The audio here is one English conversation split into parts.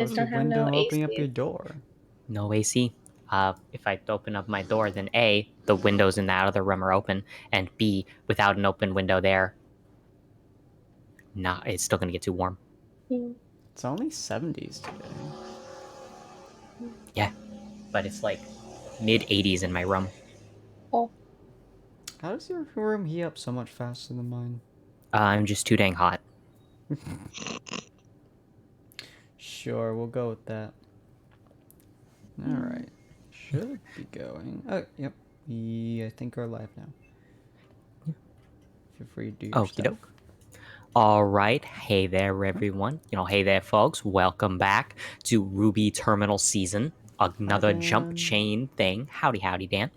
How's don't your have no window opening up AC. your door? No AC. If I open up my door, then A, the windows in the other room are open, and B, without an open window there, nah, it's still gonna get too warm. It's only 70s today. Yeah, but it's like mid 80s in my room. Oh, How does your room heat up so much faster than mine? I'm just too dang hot. Sure, we'll go with that. Alright. Should be going. Oh, yep. We, I think, are live now. Feel free to do your Okie stuff. doke. All right. Hey there, everyone. Hey there, folks. Welcome back to RWBY Terminal Season. Another Jumpchain thing. Howdy, Dan.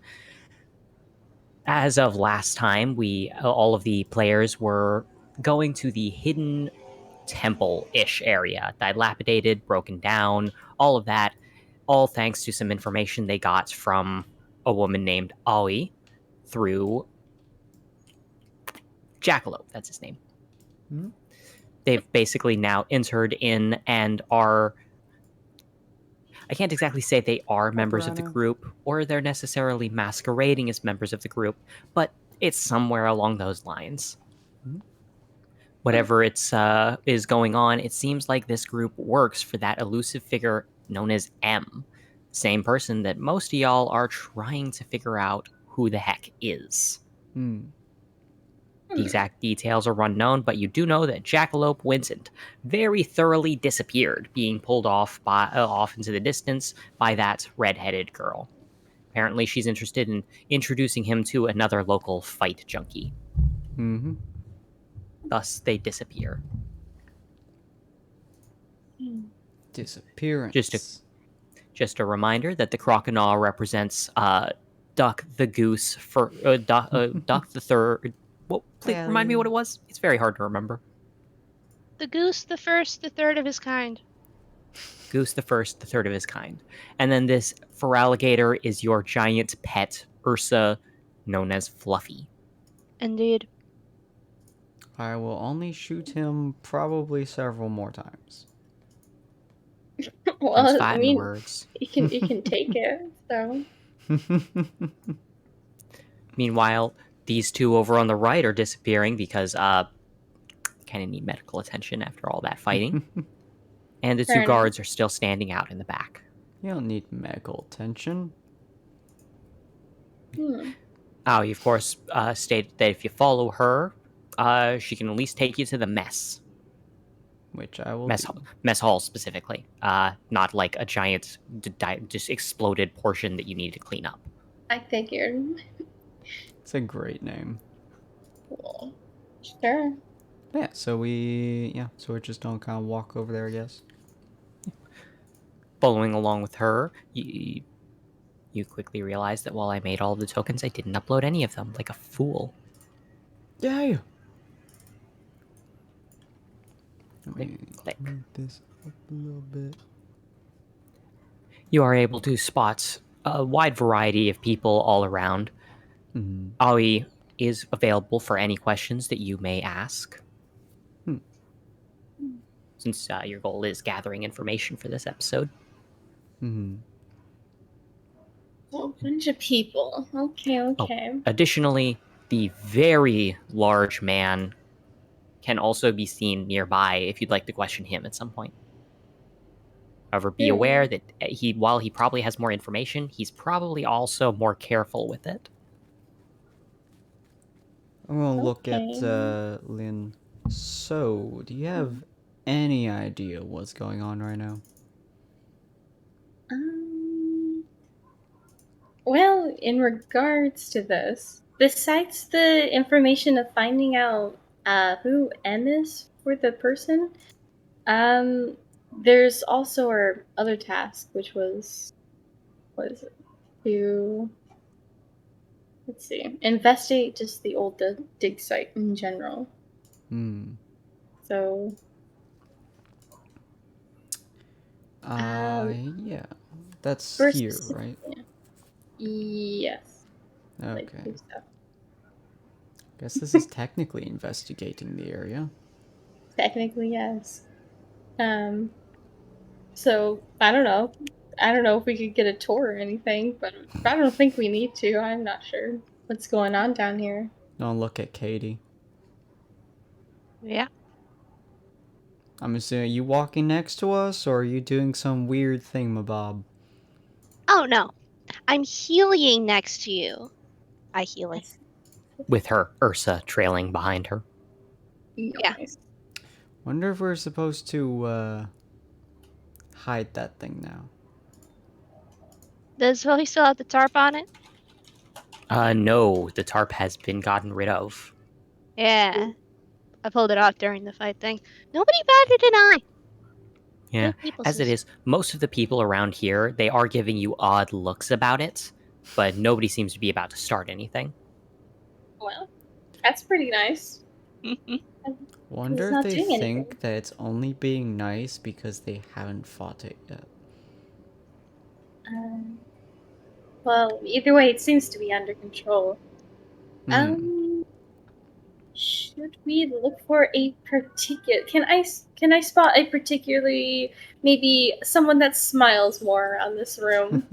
As of last time, all of the players were going to the hidden temple-ish area. Dilapidated, broken down, all of that. All thanks to some information they got from a woman named Aoi through Jackalope. That's his name. Mm-hmm. They've basically now entered in and are... I can't exactly say they are members of the group, or they're necessarily masquerading as members of the group, but it's somewhere along those lines. Mm-hmm. Whatever is going on, it seems like this group works for that elusive figure known as M. Same person that most of y'all are trying to figure out who the heck is. The exact details are unknown, but you do know that Jackalope Vincent very thoroughly disappeared, being pulled off into the distance by that red-headed girl. Apparently, she's interested in introducing him to another local fight junkie. Mm-hmm. Thus, they disappear. Disappearance. Just a reminder that the crocodile represents Duck the Goose for Duck the Third. Well, please remind me what it was. It's very hard to remember. The Goose, the first, the third of his kind. Goose the first, the third of his kind. And then this Feraligator is your giant pet, Ursa, known as Fluffy. Indeed. I will only shoot him probably several more times. well, I mean, words. You can take it, so. Meanwhile, these two over on the right are disappearing because kind of need medical attention after all that fighting. And the two guards are still standing out in the back. You don't need medical attention. Aoi, of course, stated that if you follow her, she can at least take you to the mess. Which I will mess hall specifically, not like a giant just exploded portion that you need to clean up. I figured. It's a great name. Cool. Sure. Yeah, so we're just gonna kind of walk over there, I guess. Following along with her, you quickly realize that while I made all of the tokens, I didn't upload any of them, like a fool. Yay! Let me move this up a little bit. You are able to spot a wide variety of people all around. Aoi is available for any questions that you may ask. Since your goal is gathering information for this episode. A bunch of people. Okay. Oh, additionally, the very large man can also be seen nearby if you'd like to question him at some point. However, be aware that while he probably has more information, he's probably also more careful with it. I'm gonna look at Lynn. So, do you have any idea what's going on right now? Well, in regards to this, besides the information of finding out who M is for the person, there's also our other task, which was, what is it? Let's see, investigate just the old dig site in general. So. Yeah. That's here, right? Yes. Okay. Guess this is technically investigating the area. Technically, yes. So I don't know. I don't know if we could get a tour or anything, but I don't think we need to. I'm not sure what's going on down here. Don't look at Katie. Yeah. I'm assuming, are you walking next to us, or are you doing some weird thingamabob? Oh no, I'm healing next to you. I healing. With her Ursa trailing behind her. Yeah. Nice. Wonder if we're supposed to, hide that thing now. Does he still have the tarp on it? No, the tarp has been gotten rid of. Yeah. I pulled it off during the fight thing. Nobody batted an eye. Yeah, Good people. as it is, most of the people around here, they are giving you odd looks about it, but nobody seems to be about to start anything. Well, that's pretty nice. Wonder It's if not they doing think anything. that it's only being nice because they haven't fought it yet. Well, either way, it seems to be under control. Should we look for a particular? Can I spot a particularly maybe someone that smiles more on this room?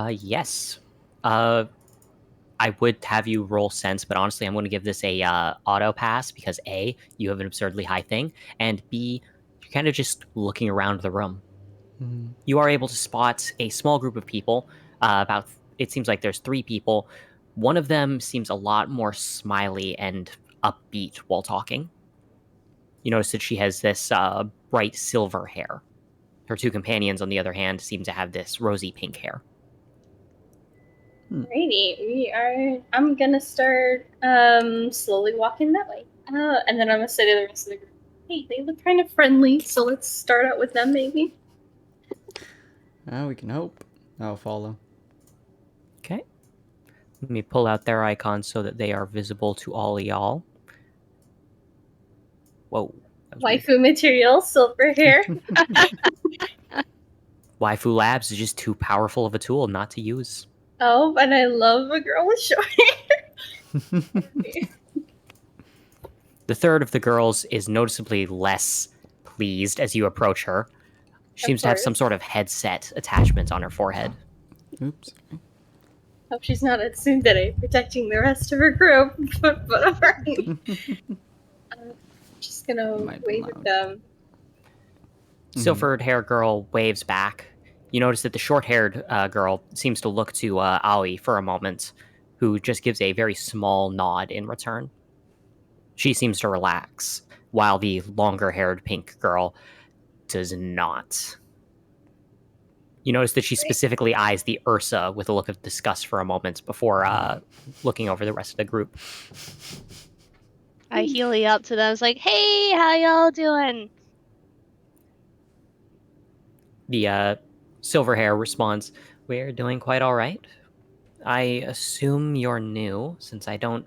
Yes. I would have you roll sense, but honestly, I'm going to give this a auto pass because A, you have an absurdly high thing, and B, you're kind of just looking around the room. You are able to spot a small group of people. It seems like there's 3 people. One of them seems a lot more smiley and upbeat while talking. You notice that she has this bright silver hair. Her 2 companions, on the other hand, seem to have this rosy pink hair. Alrighty, I'm gonna start slowly walking that way, and then I'm gonna say to the rest of the group, "Hey, they look kind of friendly, so let's start out with them, maybe." Well, we can hope. I'll follow. Okay. Let me pull out their icons so that they are visible to all of y'all. Whoa. Waifu material, silver hair. Waifu Labs is just too powerful of a tool not to use. Oh, and I love a girl with short hair. The third of the girls is noticeably less pleased as you approach her. She seems to have some sort of headset attachment on her forehead. Oops. Hope she's not at tsundere protecting the rest of her group, but alright. Just gonna Might be wave loud. at them. Silvered hair girl waves back. You notice that the short haired girl seems to look to Aoi for a moment, who just gives a very small nod in return. She seems to relax, while the longer haired pink girl does not. You notice that she specifically eyes the Ursa with a look of disgust for a moment before looking over the rest of the group. I healy up to them. I was like, "Hey, how y'all doing?" The silver hair responds, "We're doing quite all right. I assume you're new, since I don't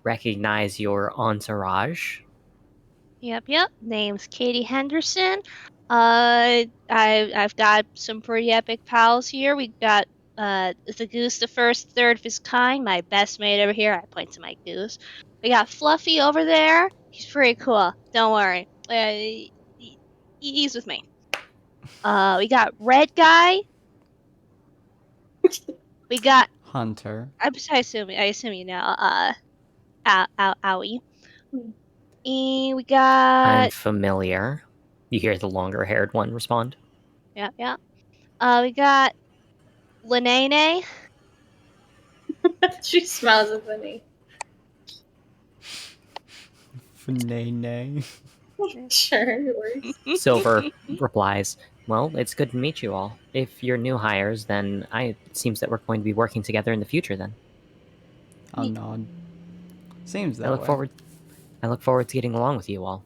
recognize your entourage." Yep. Name's Katie Henderson. I've got some pretty epic pals here. We got the Goose, the first third of his kind, my best mate over here. I point to my Goose. We got Fluffy over there. He's pretty cool. Don't worry. He's with me. We got Red Guy. We got. Hunter. I assume you know. Owie. And we got. I'm familiar. You hear the longer haired one respond. Yeah. We got Lenene. She smiles at me. Nay. Sure, it works. Silver replies, "Well, it's good to meet you all. If you're new hires, then it seems that we're going to be working together in the future then. I'll nod. Seems that I look way. forward to getting along with you all."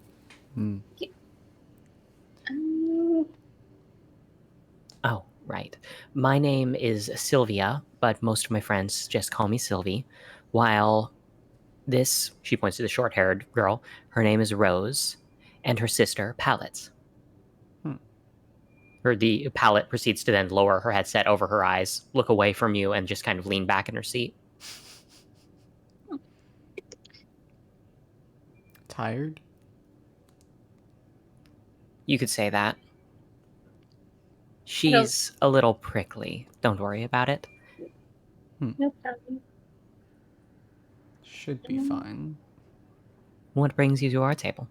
Oh, right. My name is Sylvia, but most of my friends just call me Sylvie. While this, she points to the short-haired girl, her name is Rose, and her sister, Palette. The Palette proceeds to then lower her headset over her eyes, look away from you, and just kind of lean back in her seat. Tired? You could say that. She's a little prickly. Don't worry about it. No problem. Should be fine. What brings you to our table?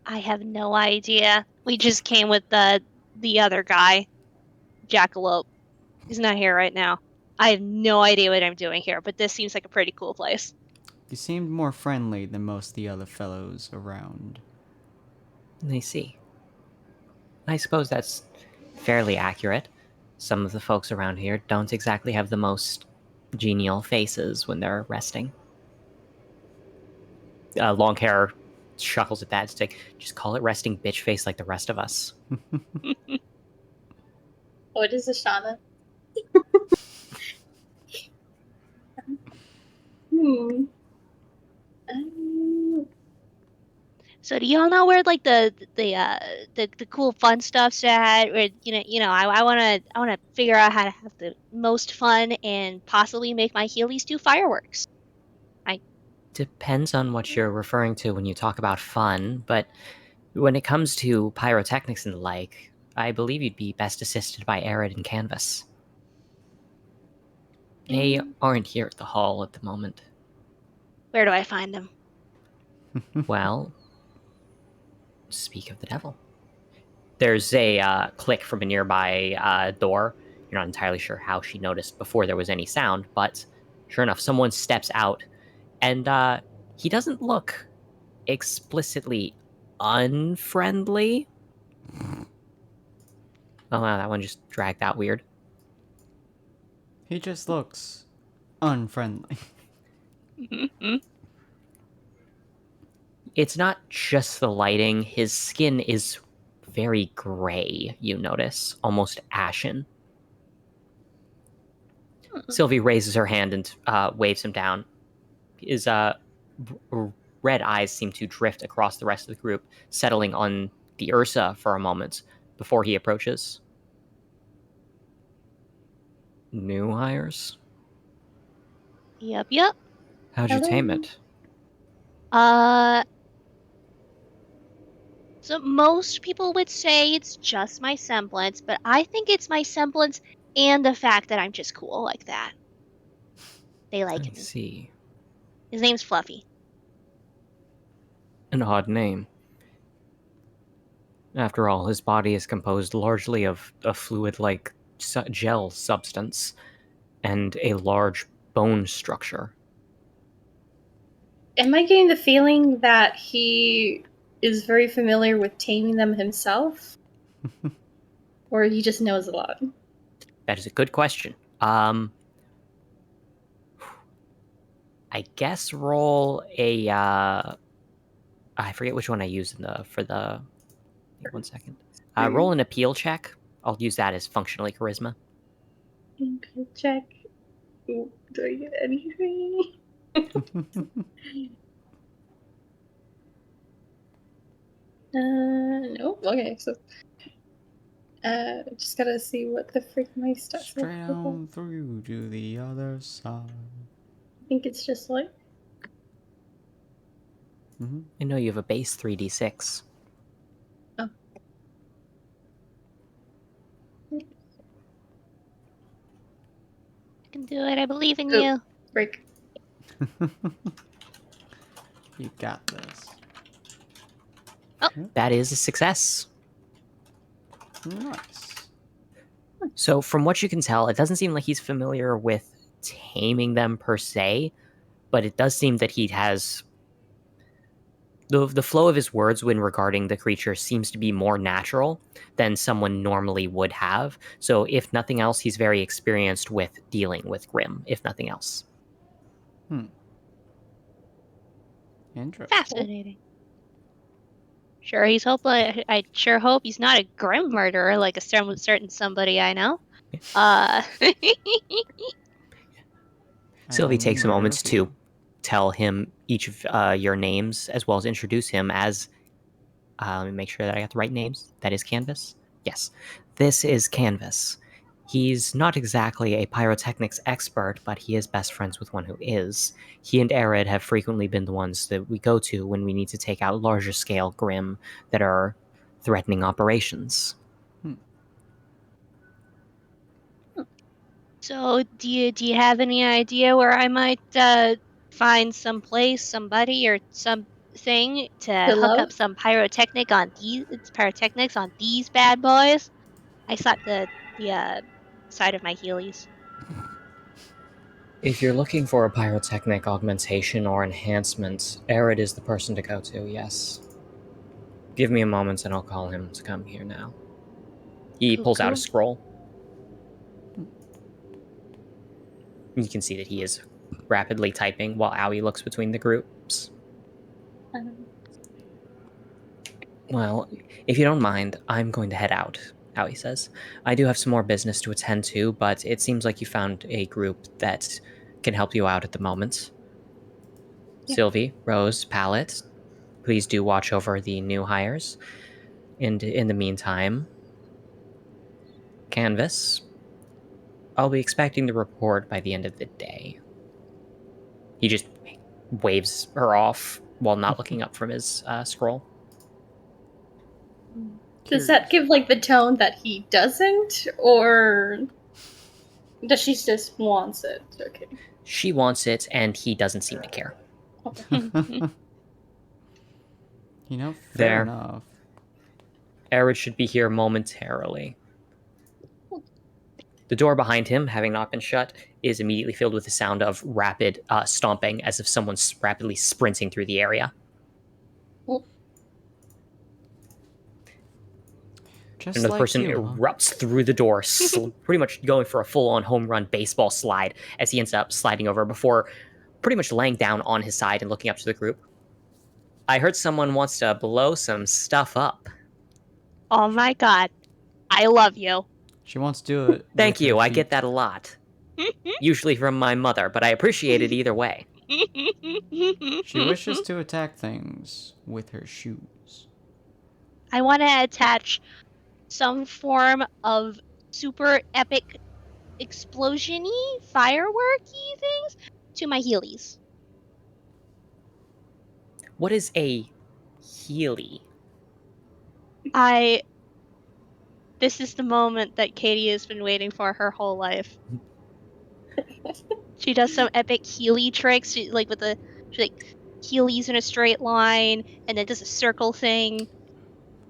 I have no idea. We just came with the other guy, Jackalope. He's not here right now. I have no idea what I'm doing here, but this seems like a pretty cool place. You seemed more friendly than most of the other fellows around. I see. I suppose that's fairly accurate. Some of the folks around here don't exactly have the most genial faces when they're resting. Long hair chuckles at that. It's like, just call it resting bitch face like the rest of us. What is Ashana? So do y'all know where like the cool fun stuff's at? Or I wanna figure out how to have the most fun and possibly make my Heelys do fireworks. Depends on what you're referring to when you talk about fun, but when it comes to pyrotechnics and the like, I believe you'd be best assisted by Arid and Canvas. They aren't here at the hall at the moment. Where do I find them? Well, speak of the devil. There's a click from a nearby door. You're not entirely sure how she noticed before there was any sound, but sure enough, someone steps out, and he doesn't look explicitly unfriendly. Oh wow, that one just dragged out weird. He just looks unfriendly. It's not just the lighting. His skin is very gray, you notice, almost ashen. Sylvie raises her hand and waves him down. His red eyes seem to drift across the rest of the group, settling on the Ursa for a moment before he approaches. New hires? Yep. How'd you tame it? So most people would say it's just my semblance, but I think it's my semblance and the fact that I'm just cool like that. They like I me. see. His name's Fluffy. An odd name. After all, his body is composed largely of a fluid-like gel substance and a large bone structure. Am I getting the feeling that he is very familiar with taming them himself? Or he just knows a lot? That is a good question. I guess roll a I forget which one I used for the 1 second. Roll an appeal check. I'll use that as functionally charisma. Okay, check. Ooh, do I get anything? Nope. Okay, so just gotta see what the frick my stats Straight look like. on through to the other side. I think it's just like I know you have a base 3d6. oh. I can do it. I believe in Oh. you. Break. You got this. That is a success. Nice. So from what you can tell, it doesn't seem like he's familiar with taming them per se, but it does seem that he has the flow of his words when regarding the creature seems to be more natural than someone normally would have. So if nothing else, he's very experienced with dealing with Grimm, if nothing else. Interesting. Fascinating. Sure, I sure hope he's not a grim murderer like a certain somebody I know. Sylvie takes a moment to tell him each of your names, as well as introduce him as... let me make sure that I got the right names. That is Canvas? Yes. This is Canvas. He's not exactly a pyrotechnics expert, but he is best friends with one who is. He and Arid have frequently been the ones that we go to when we need to take out larger scale Grimm that are threatening operations. So, do you have any idea where I might find some place, somebody, or something to To hook love? up some pyrotechnics on these bad boys? I slapped the side of my heelys. If you're looking for a pyrotechnic augmentation or enhancement, Arid is the person to go to, yes. Give me a moment and I'll call him to come here now. He Cool, pulls out a cool. scroll. You can see that he is rapidly typing while Owie looks between the groups. Um, Well, if you don't mind, I'm going to head out, Owie says. I do have some more business to attend to, but it seems like you found a group that can help you out at the moment. Yeah. Sylvie, Rose, Pallet, please do watch over the new hires. And in the meantime, Canvas, I'll be expecting the report by the end of the day. He just waves her off while not looking up from his scroll. Does that give like the tone that he doesn't, or does she just wants it? Okay. She wants it, and he doesn't seem to care. You know, fair There. enough. Arid should be here momentarily. The door behind him, having not been shut, is immediately filled with the sound of rapid stomping, as if someone's rapidly sprinting through the area. Just Another like person you, huh? erupts through the door, pretty much going for a full-on home run baseball slide as he ends up sliding over before pretty much laying down on his side and looking up to the group. I heard someone wants to blow some stuff up. Oh my god. I love you. She wants to do it. Thank with her you, I feet. get that a lot. Usually from my mother, but I appreciate it either way. She wishes to attack things with her shoes. I want to attach some form of super epic explosion-y, fireworky things to my heelys. What is a Healy? This is the moment that Katie has been waiting for her whole life. She does some epic Healy tricks, she like Heelys in a straight line, and then does a circle thing.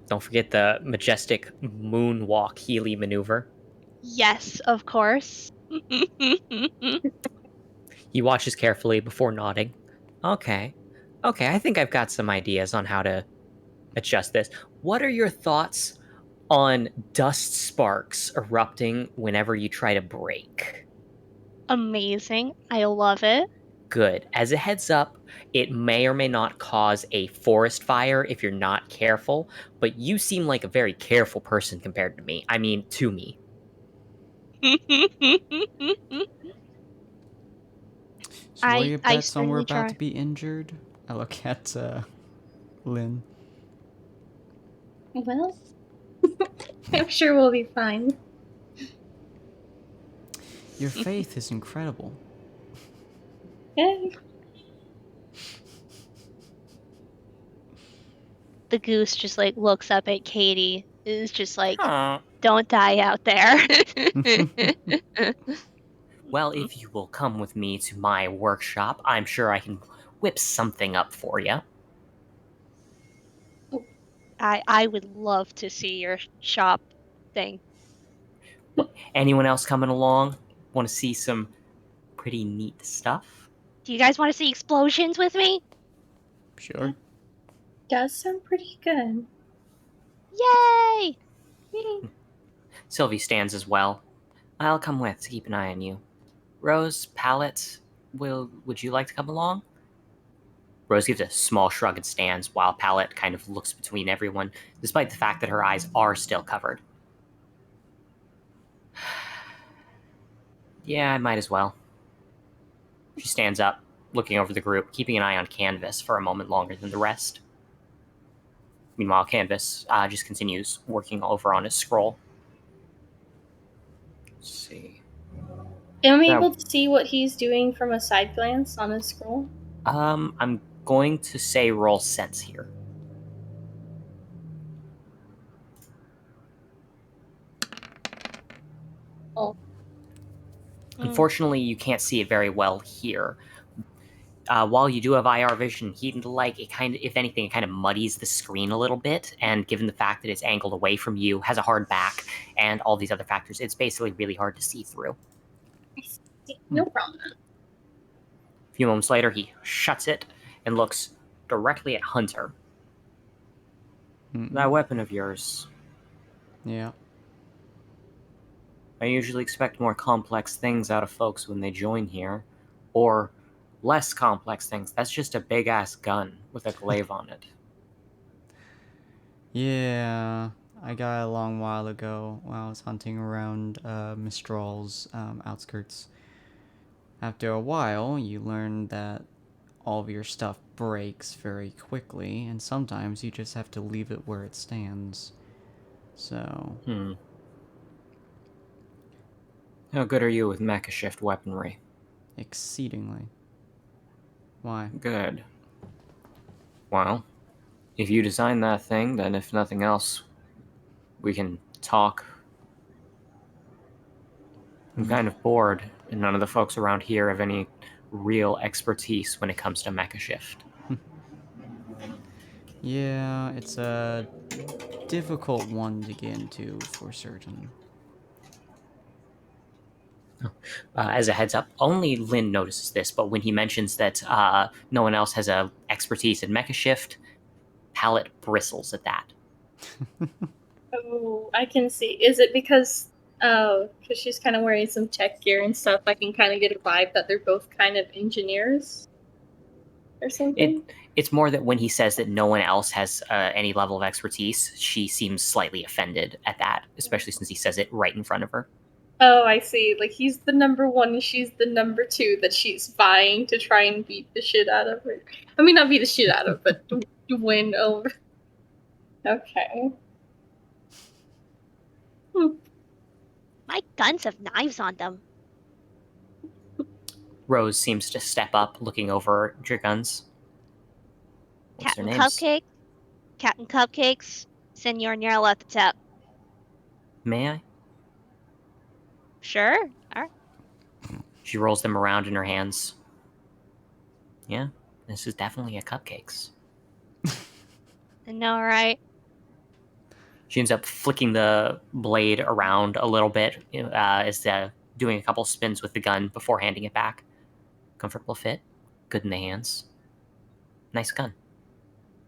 Don't forget the majestic moonwalk Healy maneuver. Yes, of course. He watches carefully before nodding. Okay, I think I've got some ideas on how to adjust this. What are your thoughts on dust sparks erupting whenever you try to break? Amazing. I love it. Good. As a heads up, it may or may not cause a forest fire if you're not careful, but you seem like a very careful person compared to me. I mean, to me. So roll your I bets on we're certainly about try. to be injured. I look at Lynn. Well, I'm sure we'll be fine. Your faith is incredible. Yay. The goose just like looks up at Katie. Is just like, Huh. don't die out there. Well, if you will come with me to my workshop, I'm sure I can whip something up for you. I would love to see your shop thing. Anyone else coming along? Want to see some pretty neat stuff? Do you guys want to see explosions with me? Sure. Does sound pretty good. Yay! Sylvie stands as well. I'll come with to keep an eye on you. Rose, Pallet, would you like to come along? Rose gives a small shrug and stands while Pallet kind of looks between everyone, despite the fact that her eyes are still covered. Yeah, I might as well. She stands up, looking over the group, keeping an eye on Canvas for a moment longer than the rest. Meanwhile, Canvas just continues working over on his scroll. Let's see. Am I Now- able to see what he's doing from a side glance on his scroll? I'm going to say roll sense here. Oh. Unfortunately, you can't see it very well here. While you do have IR vision, heat and light, it kind of, if anything, it kind of muddies the screen a little bit. And given the fact that it's angled away from you, has a hard back, and all these other factors, it's basically really hard to see through. No problem. A few moments later, he shuts it and looks directly at Hunter. That weapon of yours. Yeah. I usually expect more complex things out of folks when they join here. Or less complex things. That's just a big-ass gun with a glaive on it. Yeah, I got it a long while ago when I was hunting around Mistral's outskirts. After a while, you learn that all of your stuff breaks very quickly, and sometimes you just have to leave it where it stands. So... How good are you with mecha shift weaponry? Exceedingly. Why? Good. Well, if you design that thing, then if nothing else, we can talk. I'm kind of bored, and none of the folks around here have any real expertise when it comes to mecha shift. Yeah, it's a difficult one to get into for certain. As a heads up, only Lynn notices this, but when he mentions that no one else has a expertise in mecha shift, Palette bristles at that. Oh, I can see. Is it because she's kind of wearing some tech gear and stuff? I can kind of get a vibe that they're both kind of engineers or something. It's more that when he says that no one else has any level of expertise, she seems slightly offended at that, especially since he says it right in front of her. Oh, I see. Like, he's the number one and she's the number two that she's vying to try and beat the shit out of her. I mean, not beat the shit out of, but to win over. Okay. My guns have knives on them. Rose seems to step up, looking over your guns. What's their names? Captain Cupcakes, Senor Nero at the top. May I? Sure. All right. She rolls them around in her hands. Yeah, this is definitely a cupcakes. I know, right? She ends up flicking the blade around a little bit, doing a couple spins with the gun before handing it back. Comfortable fit, good in the hands. Nice gun.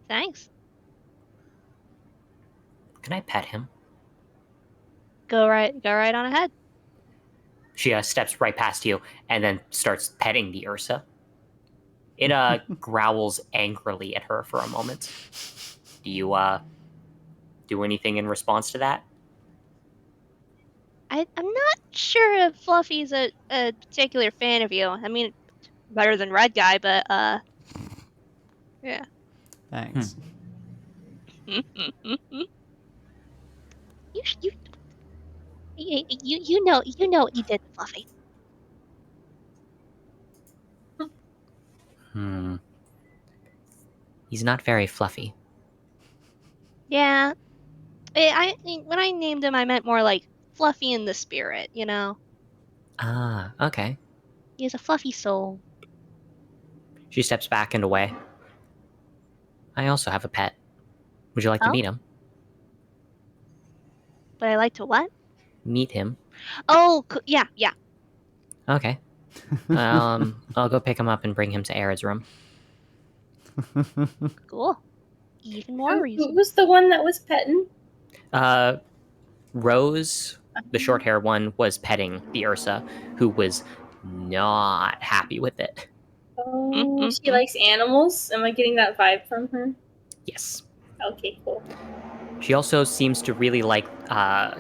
Thanks. Can I pet him? Go right on ahead. She steps right past you and then starts petting the Ursa. It growls angrily at her for a moment. Do you do anything in response to that? I'm not sure if Fluffy's a particular fan of you. I mean, better than Red Guy, but yeah. Thanks. You know what you did to Fluffy. He's not very fluffy. Yeah. When I named him, I meant more like fluffy in the spirit, you know? Ah, okay. He has a fluffy soul. She steps back and away. I also have a pet. Would you like to Oh? meet him? But I like to what? Meet him. Oh, yeah. Okay. I'll go pick him up and bring him to Arid's room. Cool. Even more reason. Who was the one that was petting? Rose, the short hair one, was petting the Ursa, who was not happy with it. Oh, she likes animals? Am I getting that vibe from her? Yes. Okay, cool. She also seems to really like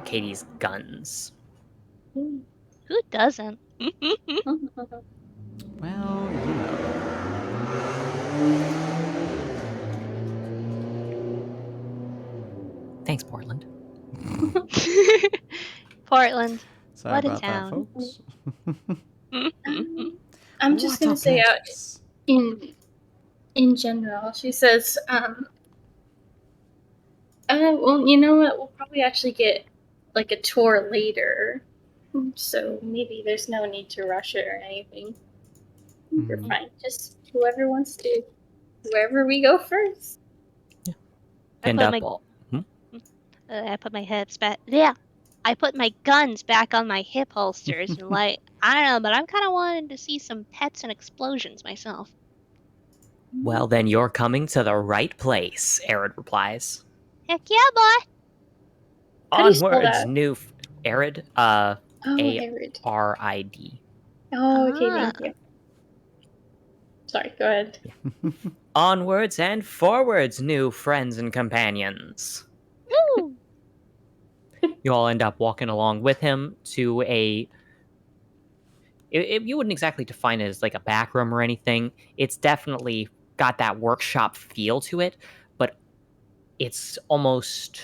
Katie's guns. Who doesn't? Well, you know. Thanks, Portland. Portland. Sorry What a about that, town. folks. I'm just gonna say out in general, she says, well, you know what? We'll probably actually get like a tour later. so maybe there's no need to rush it or anything. You're Mhm. fine. Just whoever wants to, wherever we go first. I And put my I put my hips back. Yeah, I put my guns back on my hip holsters and like I don't know, but I'm kind of wanting to see some pets and explosions myself. Well, then you're coming to the right place, Arid replies. Heck yeah, boy! How do you spell Onwards, that? new Arid, Oh, Arid. Arid. Oh, okay, Ah, thank you. Sorry, go ahead. Onwards and forwards, new friends and companions. woo! You all end up walking along with him to you wouldn't exactly define it as like a back room or anything. It's definitely got that workshop feel to it, but it's almost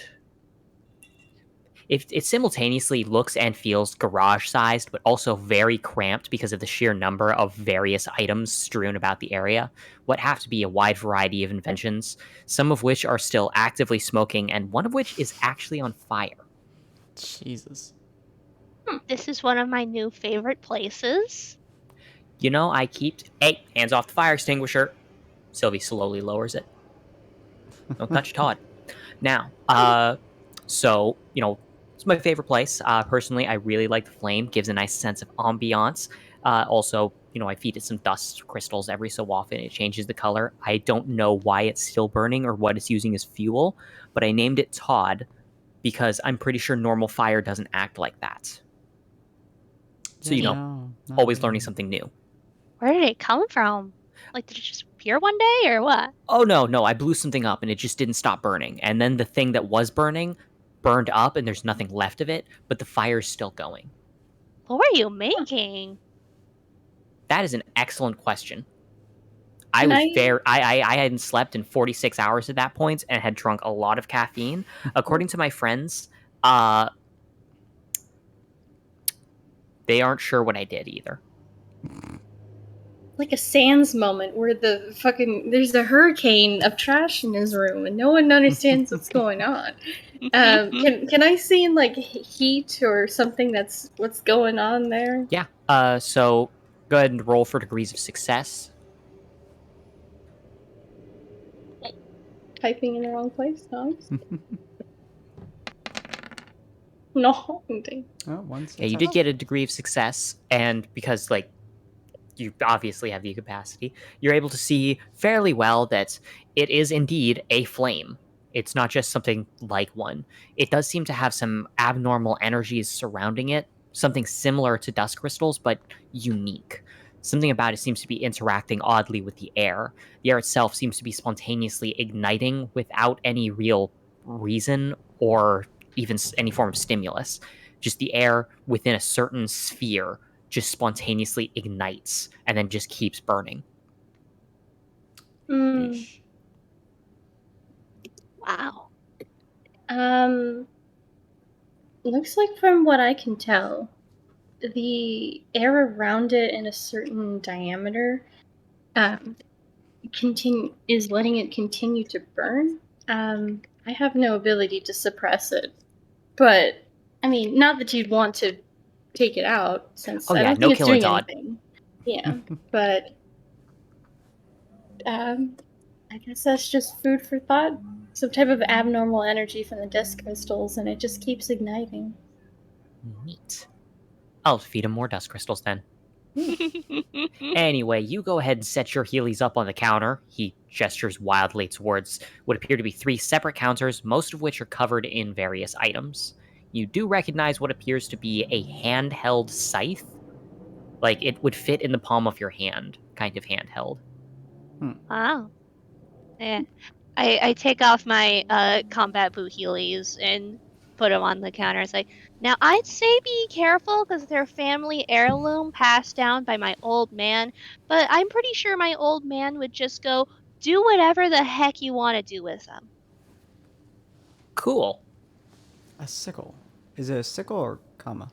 it simultaneously looks and feels garage sized, but also very cramped because of the sheer number of various items strewn about the area. What have to be a wide variety of inventions, some of which are still actively smoking, and one of which is actually on fire. Jesus. This is one of my new favorite places. You know, hey, hands off the fire extinguisher. Sylvie slowly lowers it. Don't touch Todd. Now, so, it's my favorite place. Personally, I really like the flame. Gives a nice sense of ambiance. Also, I feed it some dust crystals every so often. It changes the color. I don't know why it's still burning or what it's using as fuel, but I named it Todd because I'm pretty sure normal fire doesn't act like that. So, Yeah, no, not always learning really. something new. Where did it come from? Like, did it just appear one day or what? Oh, no, I blew something up and it just didn't stop burning. And then the thing that was burning burned up and there's nothing left of it, but the fire's still going. What were you making? That is an excellent question. Can I? I hadn't slept in 46 hours at that point and had drunk a lot of caffeine. According to my friends, they aren't sure what I did either. Like a Sans moment where there's a hurricane of trash in his room and no one understands what's going on. Can I see in like heat or something that's what's going on there? Yeah. So go ahead and roll for degrees of success. Typing in the wrong place? No. No. Oh, once. Yeah, you did get a degree of success, and because you obviously have the capacity, you're able to see fairly well that it is indeed a flame. It's not just something like one. It does seem to have some abnormal energies surrounding it, something similar to dust crystals, but unique. Something about it seems to be interacting oddly with the air. The air itself seems to be spontaneously igniting without any real reason or even any form of stimulus. Just the air within a certain sphere just spontaneously ignites and then just keeps burning. Yeesh. Wow. Looks like from what I can tell, the air around it in a certain diameter is letting it continue to burn. I have no ability to suppress it, but I mean, not that you'd want to take it out, since I don't no think it's killing doing Todd. anything. Yeah, but I guess that's just food for thought. Some type of abnormal energy from the dust crystals, and it just keeps igniting. Neat. I'll feed him more dust crystals then. Anyway, you go ahead and set your Heelys up on the counter. He gestures wildly towards what appear to be 3 separate counters, most of which are covered in various items. You do recognize what appears to be a handheld scythe. Like, it would fit in the palm of your hand, kind of handheld. Wow. Yeah. I take off my combat boot heelys and put them on the counter. It's like, now I'd say be careful because they're family heirloom passed down by my old man, but I'm pretty sure my old man would just go, do whatever the heck you want to do with them. Cool. A sickle. Is it a sickle or comma?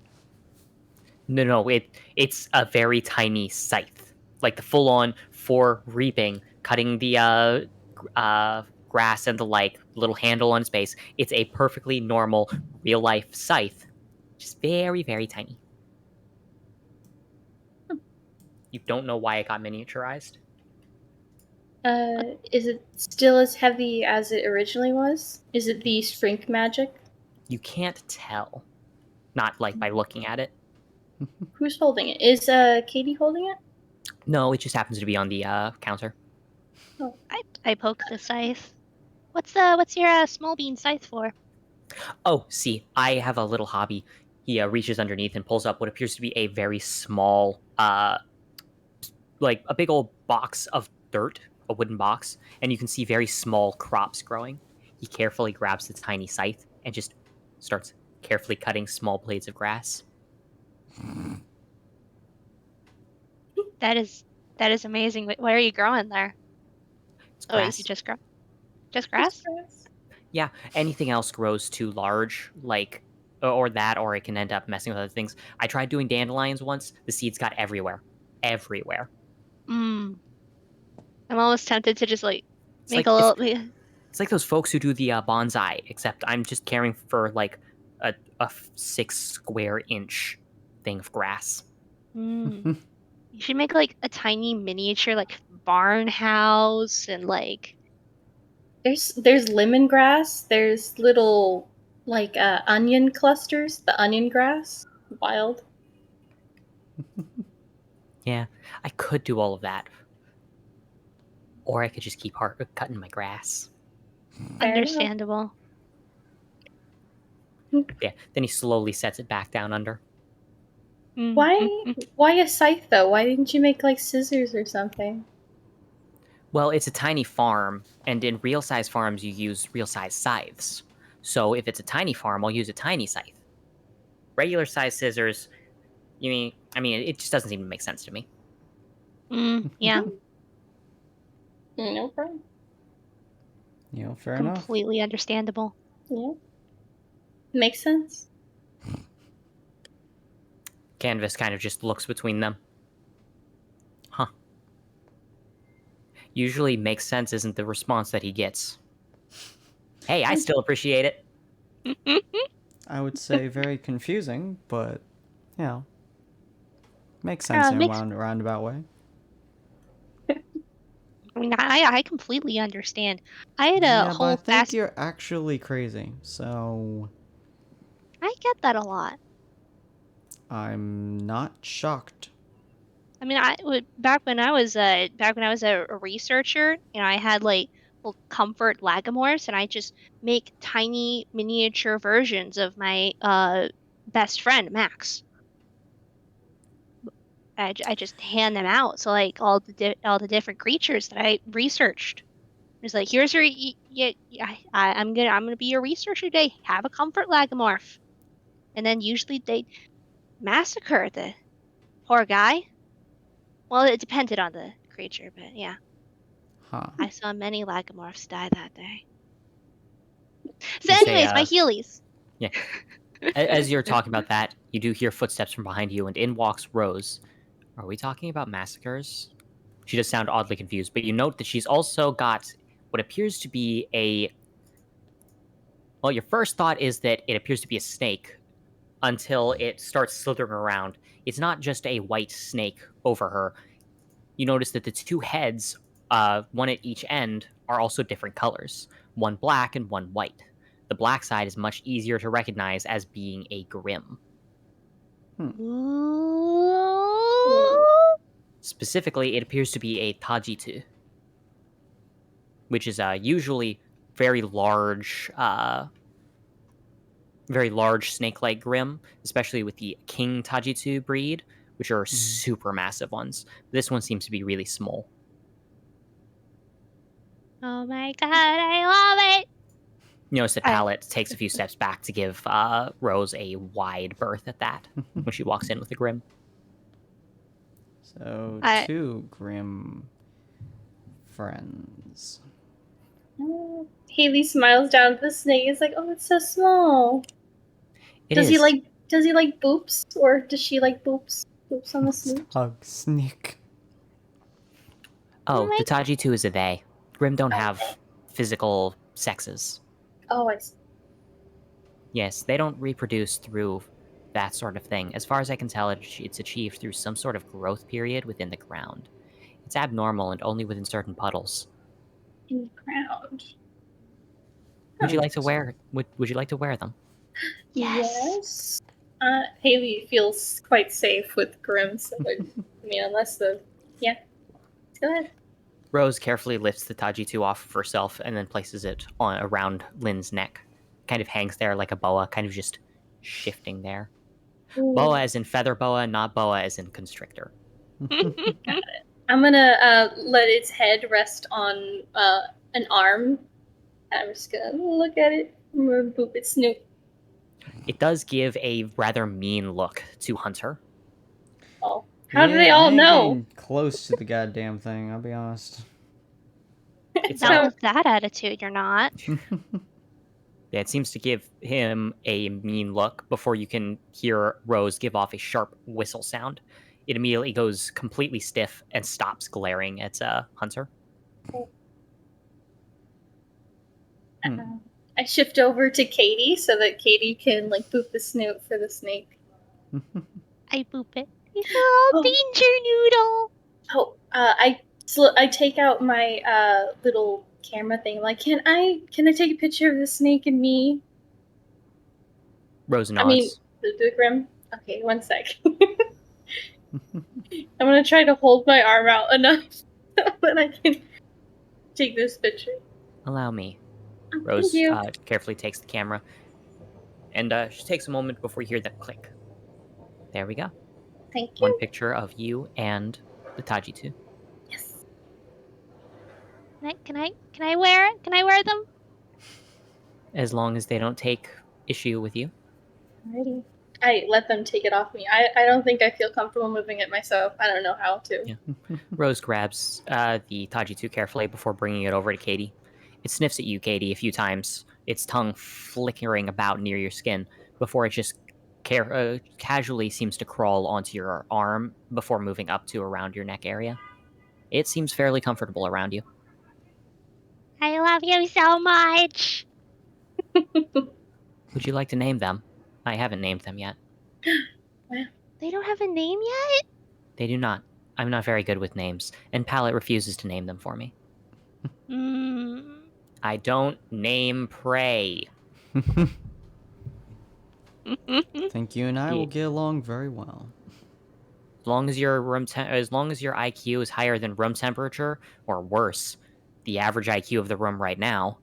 No, it's a very tiny scythe, like the full-on for reaping, cutting the grass and the little handle on its base. It's a perfectly normal real-life scythe, just very, very tiny. You don't know why it got miniaturized. Is it still as heavy as it originally was? Is it the shrink magic? You can't tell. Not like by looking at it. Who's holding it? Is Katie holding it? No, it just happens to be on the counter. I poke the scythe. What's your small bean scythe for? Oh, see, I have a little hobby. He reaches underneath and pulls up what appears to be a very small, like a big old box of dirt, a wooden box, and you can see very small crops growing. He carefully grabs the tiny scythe and just starts carefully cutting small blades of grass. That is amazing. What are you growing there? It's Oh, grass. is it just grass? Yeah, anything else grows too large, like, or that, or it can end up messing with other things. I tried doing dandelions once. The seeds got everywhere. Everywhere. I'm almost tempted to just like It's make like, a little. it's like those folks who do the bonsai, except I'm just caring for like a 6 square inch thing of grass. You should make like a tiny miniature like barn house and like. There's lemongrass. There's little like onion clusters. The onion grass, wild. Yeah, I could do all of that. Or I could just keep cutting my grass. Understandable. Yeah, then he slowly sets it back down under. Why a scythe though? Why didn't you make like scissors or something? Well, it's a tiny farm, and in real size farms you use real size scythes. So if it's a tiny farm, I'll use a tiny scythe. Regular size scissors, I mean, it just doesn't even make sense to me. Yeah. No problem. Fair enough. Completely understandable. Yeah. Makes sense. Canvas kind of just looks between them. Huh. Usually makes sense isn't the response that he gets. Hey, I still appreciate it. I would say very confusing, but, makes sense in a roundabout way. I mean, I completely understand. I had a whole but I think you're actually crazy, so I get that a lot. I'm not shocked. I mean, back when I was a researcher, I had like little comfort lagomorphs, and I just make tiny miniature versions of my best friend Max. I just hand them out, so like all the different creatures that I researched. It's like, here's your I'm gonna be your researcher today. Have a comfort lagomorph, and then usually they massacre the poor guy. Well, it depended on the creature, but yeah. Huh. I saw many lagomorphs die that day. So anyways, my Heelys. Yeah. As you're talking about that, you do hear footsteps from behind you, and in walks Rose. Are we talking about massacres? She does sound oddly confused, but you note that she's also got what appears to be a... Well, your first thought is that it appears to be a snake until it starts slithering around. It's not just a white snake over her. You notice that the two heads, one at each end, are also different colors. One black and one white. The black side is much easier to recognize as being a Grim. Specifically, it appears to be a Tajitu, which is usually very large snake-like Grim, especially with the King Tajitu breed, which are super massive ones. This one seems to be really small. Oh my god, I love it! You notice that Palette takes a few steps back to give Rose a wide berth at that when she walks in with the Grim. So, 2 Grim friends. Haley smiles down at the snake. He's like, "Oh, it's so small." Does he like boops, or does she like boops? Boops on the snake. Hug sneak. Oh, the Tajitu is a they. Grim don't have physical sexes. Oh, I see. Yes, they don't reproduce through that sort of thing. As far as I can tell, it's achieved through some sort of growth period within the ground. It's abnormal and only within certain puddles. In the ground. Would you like to wear? Would you like to wear them? Yes. Haley feels quite safe with Grim, so I mean, unless the yeah. Go ahead. Rose carefully lifts the Taji-2 off of herself and then places it on around Lynn's neck. Kind of hangs there like a boa, kind of just shifting there. Ooh. Boa as in feather boa, not boa as in constrictor. I'm gonna let its head rest on an arm. I'm just gonna look at it. I'm gonna boop its snoot. It does give a rather mean look to Hunter. Oh, how do they all I ain't know? getting close to the goddamn thing, I'll be honest. It's Not not, with that attitude, you're not. yeah, it seems to give him a mean look before you can hear Rose give off a sharp whistle sound. It immediately goes completely stiff and stops glaring at Hunter. I shift over to Katie so that Katie can like boop the snoot for the snake. I boop it. Oh, danger noodle. Oh, I take out my little camera thing. Like, can I take a picture of the snake and me? Rose nods. I mean, the Grim. Okay, one sec. I'm gonna try to hold my arm out enough so that I can take this picture. Allow me. Oh, Rose thank you. carefully takes the camera, and she takes a moment before you hear that click. There we go. Thank you. One picture of you and the Taji-2. Yes. Can I wear it? Can I wear them? As long as they don't take issue with you. Alrighty. I let them take it off me. I don't think I feel comfortable moving it myself. I don't know how to. Yeah. Rose grabs the Taji-2 carefully before bringing it over to Katie. It sniffs at you, Katie, a few times, its tongue flickering about near your skin before it just casually seems to crawl onto your arm before moving up to around your neck area. It seems fairly comfortable around you. I love you so much. Would you like to name them? I haven't named them yet. They don't have a name yet? They do not. I'm not very good with names, and Palette refuses to name them for me. I don't name prey. Think you and I will get along very well. As long as your IQ is higher than room temperature, or worse, the average IQ of the room right now,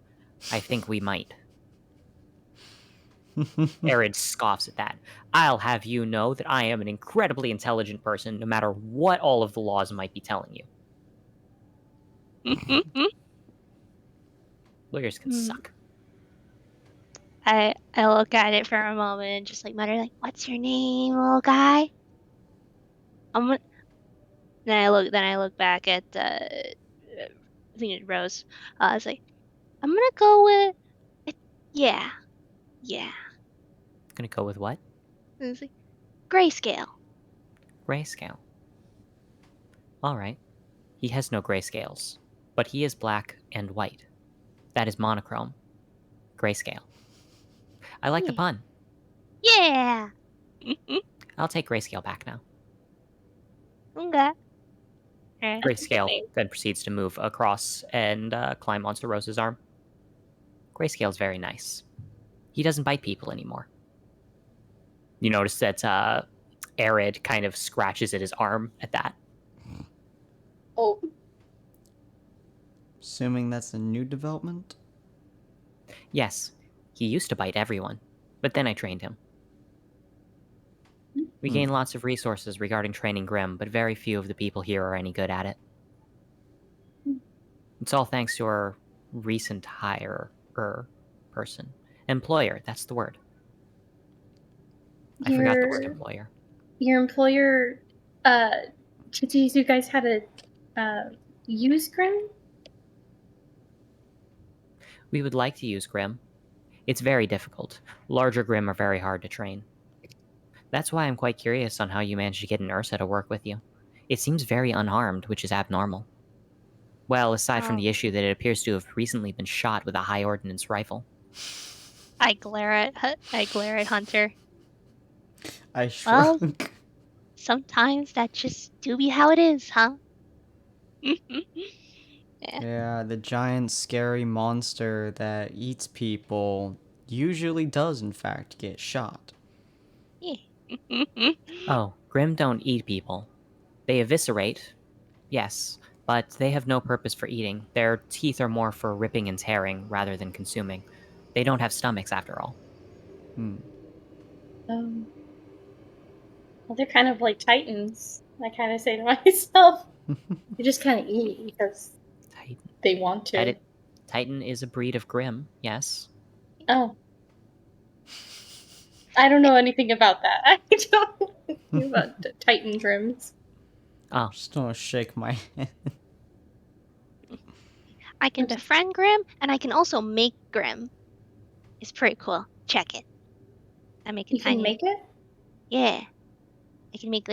I think we might. Arid scoffs at that. I'll have you know that I am an incredibly intelligent person, no matter what all of the laws might be telling you. Lawyers can suck. I look at it for a moment and just like mutter like, "What's your name, little guy?" Then I look back at I think it's Rose. I was like, I'm gonna go with yeah. Gonna go with what? And it's like grayscale. Grayscale. Alright. He has no grayscales, but he is black and white. That is monochrome. Grayscale. I like the pun. Yeah. I'll take grayscale back now. Okay. Grayscale then proceeds to move across and climb onto Rose's arm. Grayscale's very nice. He doesn't bite people anymore. You notice that Arid kind of scratches at his arm at that. Oh. Assuming that's a new development? Yes, he used to bite everyone, but then I trained him. We gain lots of resources regarding training Grim, but very few of the people here are any good at it. It's all thanks to our recent employer, that's the word. I forgot the word employer. Your employer, you guys had a use Grim? We would like to use Grim. It's very difficult. Larger Grim are very hard to train. That's why I'm quite curious on how you managed to get an Ursa to work with you. It seems very unharmed, which is abnormal. Well, aside from the issue that it appears to have recently been shot with a high ordnance rifle. I glare at Hunter. I Well, shrunk. sometimes that just do be how it is, huh? Yeah. Yeah, the giant scary monster that eats people usually does in fact get shot. Oh, Grimm don't eat people. They eviscerate, yes, but they have no purpose for eating. Their teeth are more for ripping and tearing rather than consuming. They don't have stomachs, after all. Hmm. Um, well, they're kind of like titans. I kind of say to myself, they just kind of eat because Titan. they want to. Titan is a breed of Grimm, yes. Oh, I don't know anything about that. I don't know about titan trims. Oh, Just don't shake my head. I can befriend Grim, and I can also make Grim. It's pretty cool. Check it. I make a You can tiny. make it? Yeah. I can make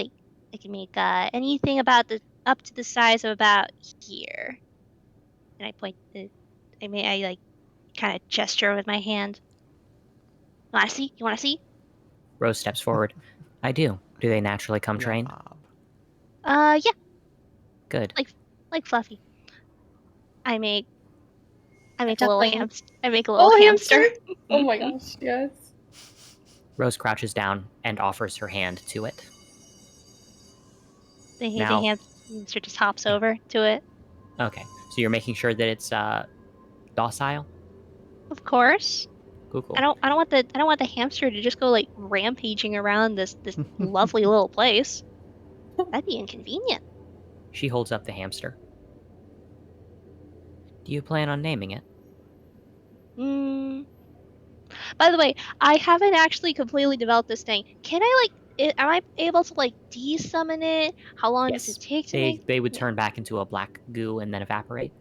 anything about the up to the size of about here. And I point the I like kind of gesture with my hand. Wanna see? You wanna see? Rose steps forward. I do. Do they naturally come Yeah. trained? Yeah, Good. like Fluffy. I make a little Duckling. hamster. I make a little Oh, hamster. Oh my gosh, yes. Rose crouches down and offers her hand to it. The Now- hamster just hops over to it. Okay, so you're making sure that it's docile? Of course. Cool, cool. I don't want the hamster to just go like rampaging around this lovely little place. That'd be inconvenient. She holds up the hamster. Do you plan on naming it? By the way, I haven't actually completely developed this thing. Can I am I able to like de-summon it? How long does Yes. it take to make? They would turn back into a black goo and then evaporate.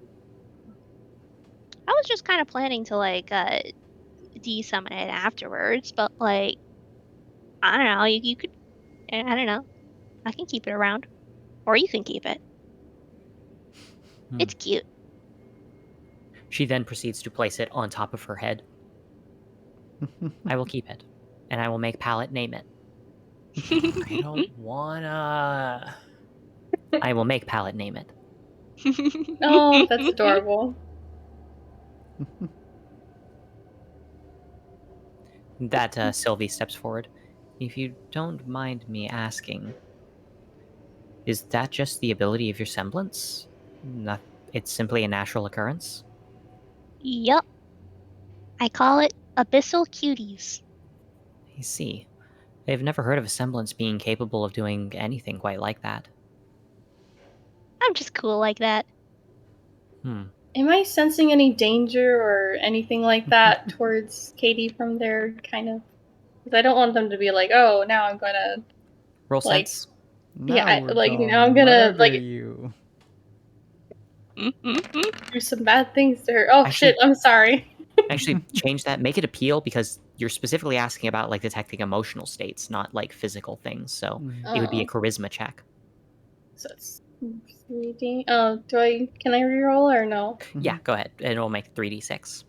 I was just kind of planning to de-summon it afterwards, but like I don't know. You could. I don't know. I can keep it around, or you can keep it. It's cute. She then proceeds to place it on top of her head. I will keep it, and I will make Pallet name it. I don't wanna. I will make Pallet name it. Oh, that's adorable. That Sylvie steps forward. If you don't mind me asking, is that just the ability of your semblance? It's simply a natural occurrence? Yup. I call it abyssal cuties. I see. I've never heard of a semblance being capable of doing anything quite like that. I'm just cool like that. Am I sensing any danger or anything like that towards Katie from there, kind of? Because I don't want them to be like, oh, now I'm gonna Roll like, sense. yeah, now I'm gonna you. do some bad things to her. Oh Actually- shit! I'm sorry. Actually, change that. Make it appeal because you're specifically asking about like detecting emotional states, not like physical things. So it would be a charisma check. So it's 3D. Oh, can I reroll or no? Yeah, go ahead. And it'll make 3d6.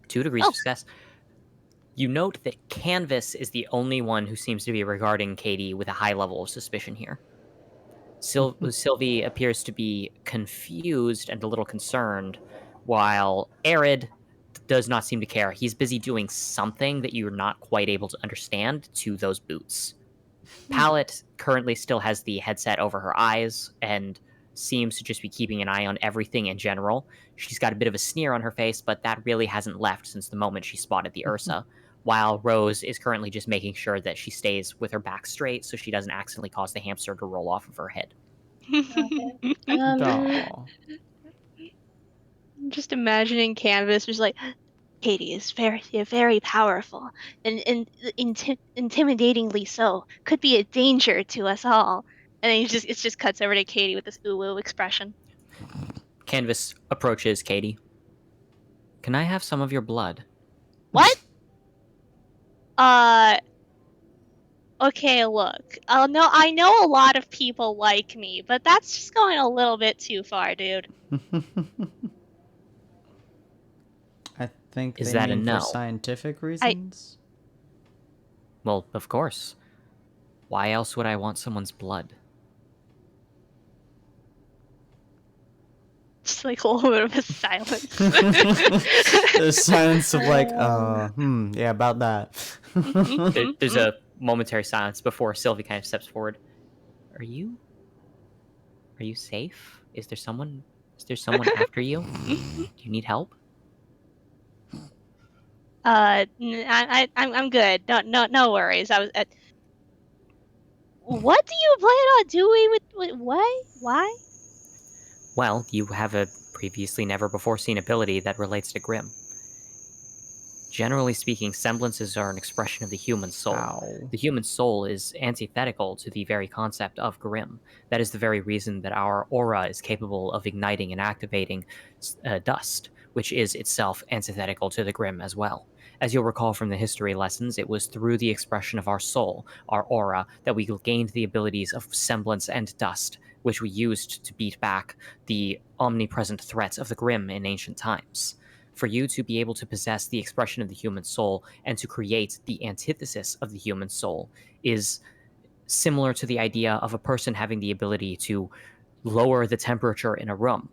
2 degrees of success. You note that Canvas is the only one who seems to be regarding Katie with a high level of suspicion here. Sylvie appears to be confused and a little concerned, while Arid does not seem to care. He's busy doing something that you're not quite able to understand to those boots. Palette currently still has the headset over her eyes and seems to just be keeping an eye on everything in general. She's got a bit of a sneer on her face, but that really hasn't left since the moment she spotted the Ursa, while Rose is currently just making sure that she stays with her back straight so she doesn't accidentally cause the hamster to roll off of her head. Okay. Aw. Just imagining Canvas just like Katie is very powerful and intimidatingly so. Could be a danger to us all. And then it just cuts over to Katie with this ooh expression. Canvas approaches Katie. Can I have some of your blood? What? Okay, look. I know a lot of people like me, but that's just going a little bit too far, dude. I think Is they that a mean no? for scientific reasons. Well, of course. Why else would I want someone's blood? Just like a little bit of a silence. The silence of like, Um, yeah, about that. There's a momentary silence before Sylvie kind of steps forward. Are you safe? Is there someone after you? Do you need help? I'm good. No worries. What do you plan on doing with what? Why? Well, you have a previously never before seen ability that relates to Grimm. Generally speaking, semblances are an expression of the human soul. Ow. The human soul is antithetical to the very concept of Grimm. That is the very reason that our aura is capable of igniting and activating dust, which is itself antithetical to the Grimm as well. As you'll recall from the history lessons, it was through the expression of our soul, our aura, that we gained the abilities of semblance and dust, which we used to beat back the omnipresent threats of the Grimm in ancient times. For you to be able to possess the expression of the human soul and to create the antithesis of the human soul is similar to the idea of a person having the ability to lower the temperature in a room,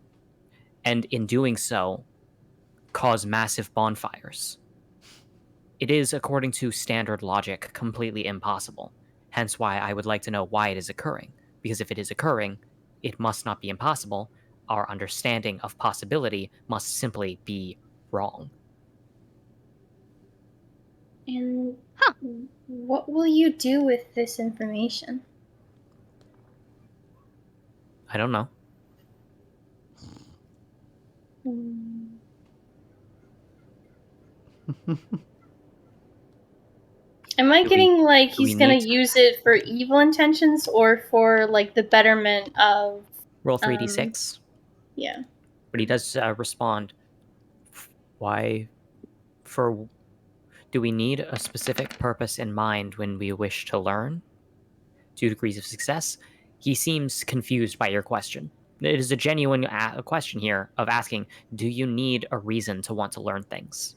and in doing so, cause massive bonfires. It is, according to standard logic, completely impossible. Hence why I would like to know why it is occurring. Because if it is occurring, it must not be impossible. Our understanding of possibility must simply be wrong. And Huh. what will you do with this information? I don't know. Am I Do getting like do we he's gonna need- use it for evil intentions or for like the betterment of? Roll 3d6. Yeah. But he does respond. Why? Do we need a specific purpose in mind when we wish to learn? 2 degrees of success. He seems confused by your question. It is a genuine question here of asking, do you need a reason to want to learn things?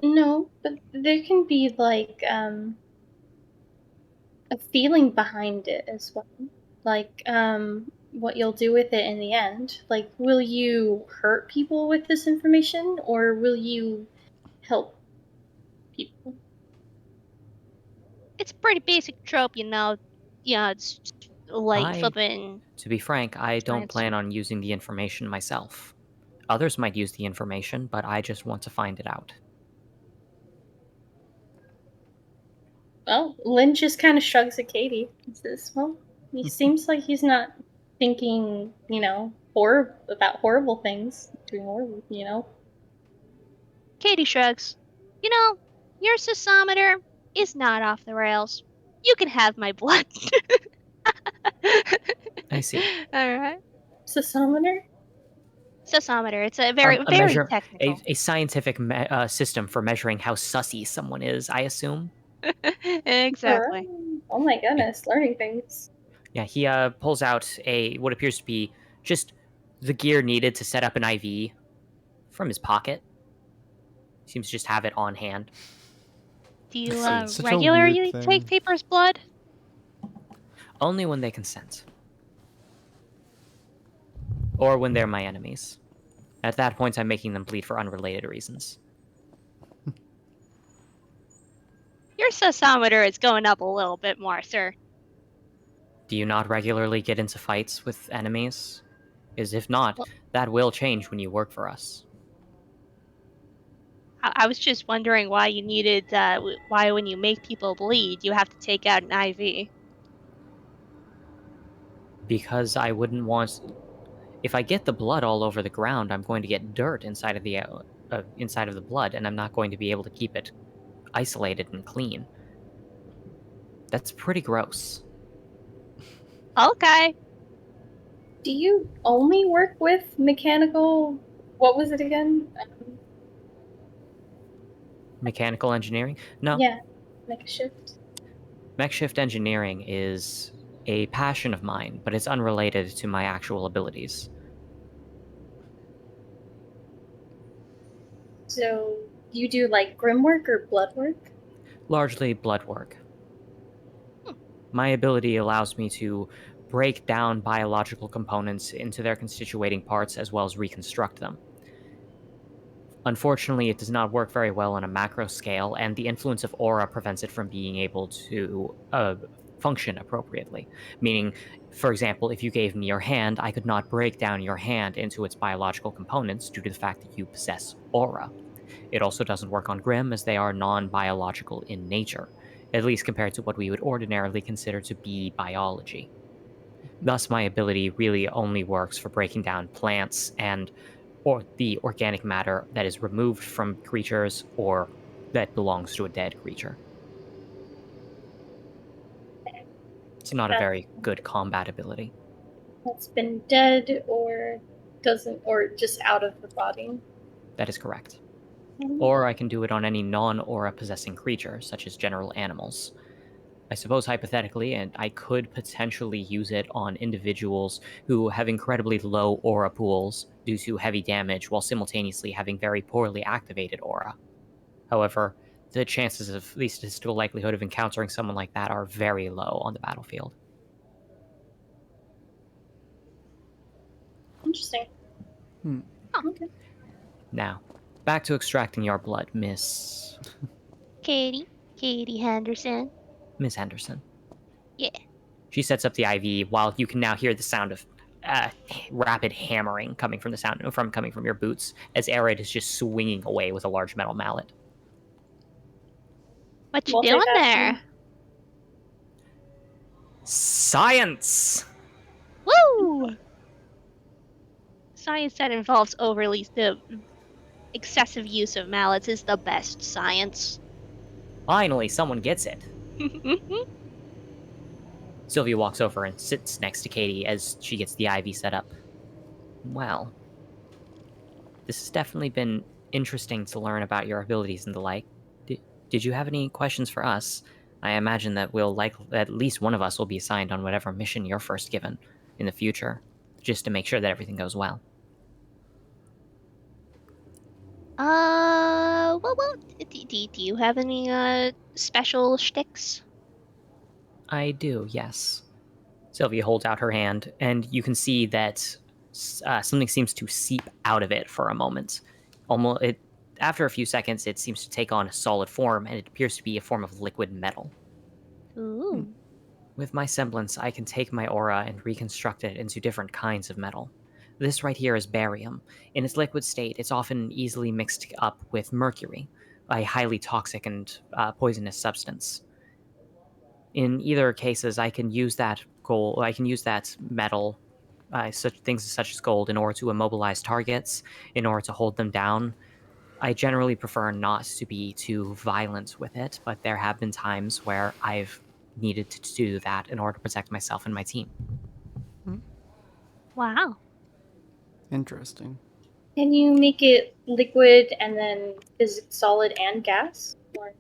No, but there can be like a feeling behind it as well. Like what you'll do with it in the end. Like, will you hurt people with this information or will you help people? It's a pretty basic trope, you know. Yeah, it's just like flipping. To be frank, I don't Science. plan on using the information myself. Others might use the information, but I just want to find it out. Well, Lynn just kind of shrugs at Katie and says, well, he seems like he's not thinking, about horrible things. Doing horrible, Katie shrugs. You know, your seismometer is not off the rails. You can have my blood. I see. All right. Seismometer? Seismometer. It's a very technical. A scientific system for measuring how sussy someone is, I assume. Exactly. Oh my goodness, learning things. Yeah, he pulls out what appears to be just the gear needed to set up an IV from his pocket. Seems to just have it on hand. Do you Such a regularly weird thing. take people's blood? Only when they consent. Or when they're my enemies. At that point, I'm making them bleed for unrelated reasons. Your seismometer is going up a little bit more, sir. Do you not regularly get into fights with enemies? Because if not, that will change when you work for us. I was just wondering why you needed, why when you make people bleed, you have to take out an IV. Because I wouldn't want... If I get the blood all over the ground, I'm going to get dirt inside of the blood, and I'm not going to be able to keep it isolated and clean. That's pretty gross. Okay. Do you only work with mechanical... What was it again? Mechanical engineering? No. Yeah, mech shift. Mech shift engineering is a passion of mine, but it's unrelated to my actual abilities. So, Do you do like grim work or blood work? Largely blood work. Hmm. My ability allows me to break down biological components into their constituting parts as well as reconstruct them. Unfortunately, it does not work very well on a macro scale, and the influence of aura prevents it from being able to function appropriately. Meaning, for example, if you gave me your hand, I could not break down your hand into its biological components due to the fact that you possess aura. It also doesn't work on Grim, as they are non-biological in nature, at least compared to what we would ordinarily consider to be biology. Thus, my ability really only works for breaking down plants and or the organic matter that is removed from creatures or that belongs to a dead creature. It's not a That- very good combat ability. That's been dead or doesn't, or just out of the body. That is correct. Mhm. Or I can do it on any non-aura possessing creature, such as general animals. I suppose hypothetically, and I could potentially use it on individuals who have incredibly low aura pools due to heavy damage while simultaneously having very poorly activated aura. However, the chances of the statistical likelihood of encountering someone like that are very low on the battlefield. Interesting. Hmm. Okay. Now, back to extracting your blood, Miss Katie Henderson. Henderson. Yeah. She sets up the IV while you can now hear the sound of rapid hammering coming from your boots as Arid is just swinging away with a large metal mallet. What you doing there? Science! Woo! Science that involves the excessive use of mallets is the best science. Finally, someone gets it. Sylvia walks over and sits next to Katie as she gets the IV set up. Well, this has definitely been interesting to learn about your abilities and the like. Did you have any questions for us? I imagine that at least one of us will be assigned on whatever mission you're first given in the future, just to make sure that everything goes well. Do you have any special shticks? I do, yes. Sylvia holds out her hand, and you can see that something seems to seep out of it for a moment. After a few seconds, it seems to take on a solid form, and it appears to be a form of liquid metal. Ooh. With my semblance, I can take my aura and reconstruct it into different kinds of metal. This right here is barium. In its liquid state, it's often easily mixed up with mercury, a highly toxic and poisonous substance. In either cases, I can use that metal, such things such as gold, in order to immobilize targets, in order to hold them down. I generally prefer not to be too violent with it, but there have been times where I've needed to do that in order to protect myself and my team. Wow. Interesting. Can you make it liquid and then is it solid and gas? Or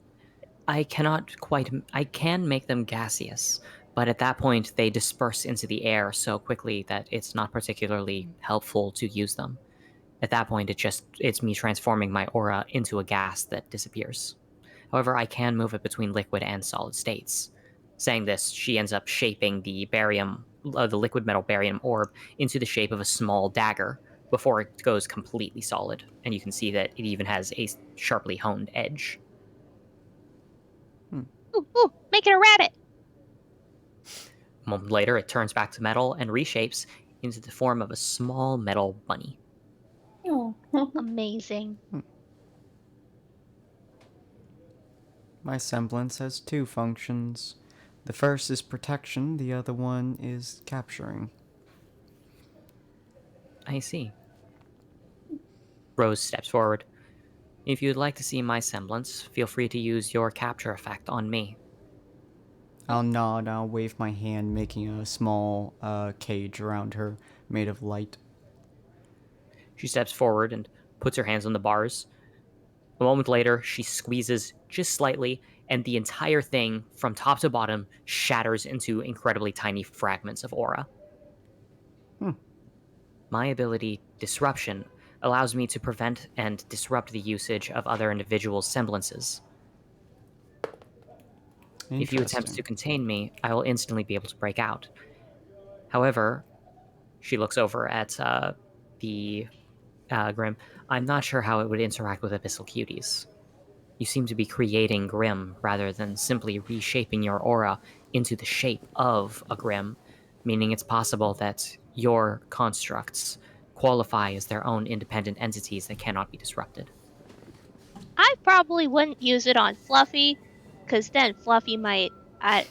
I can make them gaseous, but at that point they disperse into the air so quickly that it's not particularly helpful to use them. At that point, it's me transforming my aura into a gas that disappears. However, I can move it between liquid and solid states. Saying this, she ends up shaping the the liquid metal barium orb into the shape of a small dagger before it goes completely solid, and you can see that it even has a sharply honed edge. Ooh, make it a rabbit. A moment later, it turns back to metal and reshapes into the form of a small metal bunny. oh, Amazing. My semblance has two functions. The first is protection, the other one is capturing. I see. Rose steps forward. If you'd like to see my semblance, feel free to use your capture effect on me. I'll nod, I'll wave my hand, making a small cage around her made of light. She steps forward and puts her hands on the bars. A moment later, she squeezes just slightly, and the entire thing, from top to bottom, shatters into incredibly tiny fragments of aura. My ability, Disruption, allows me to prevent and disrupt the usage of other individuals' semblances. If you attempt to contain me, I will instantly be able to break out. However, she looks over at the Grim. I'm not sure how it would interact with Abyssal Cuties. You seem to be creating Grim rather than simply reshaping your aura into the shape of a Grim, meaning it's possible that your constructs qualify as their own independent entities that cannot be disrupted. I probably wouldn't use it on Fluffy, because then Fluffy might. I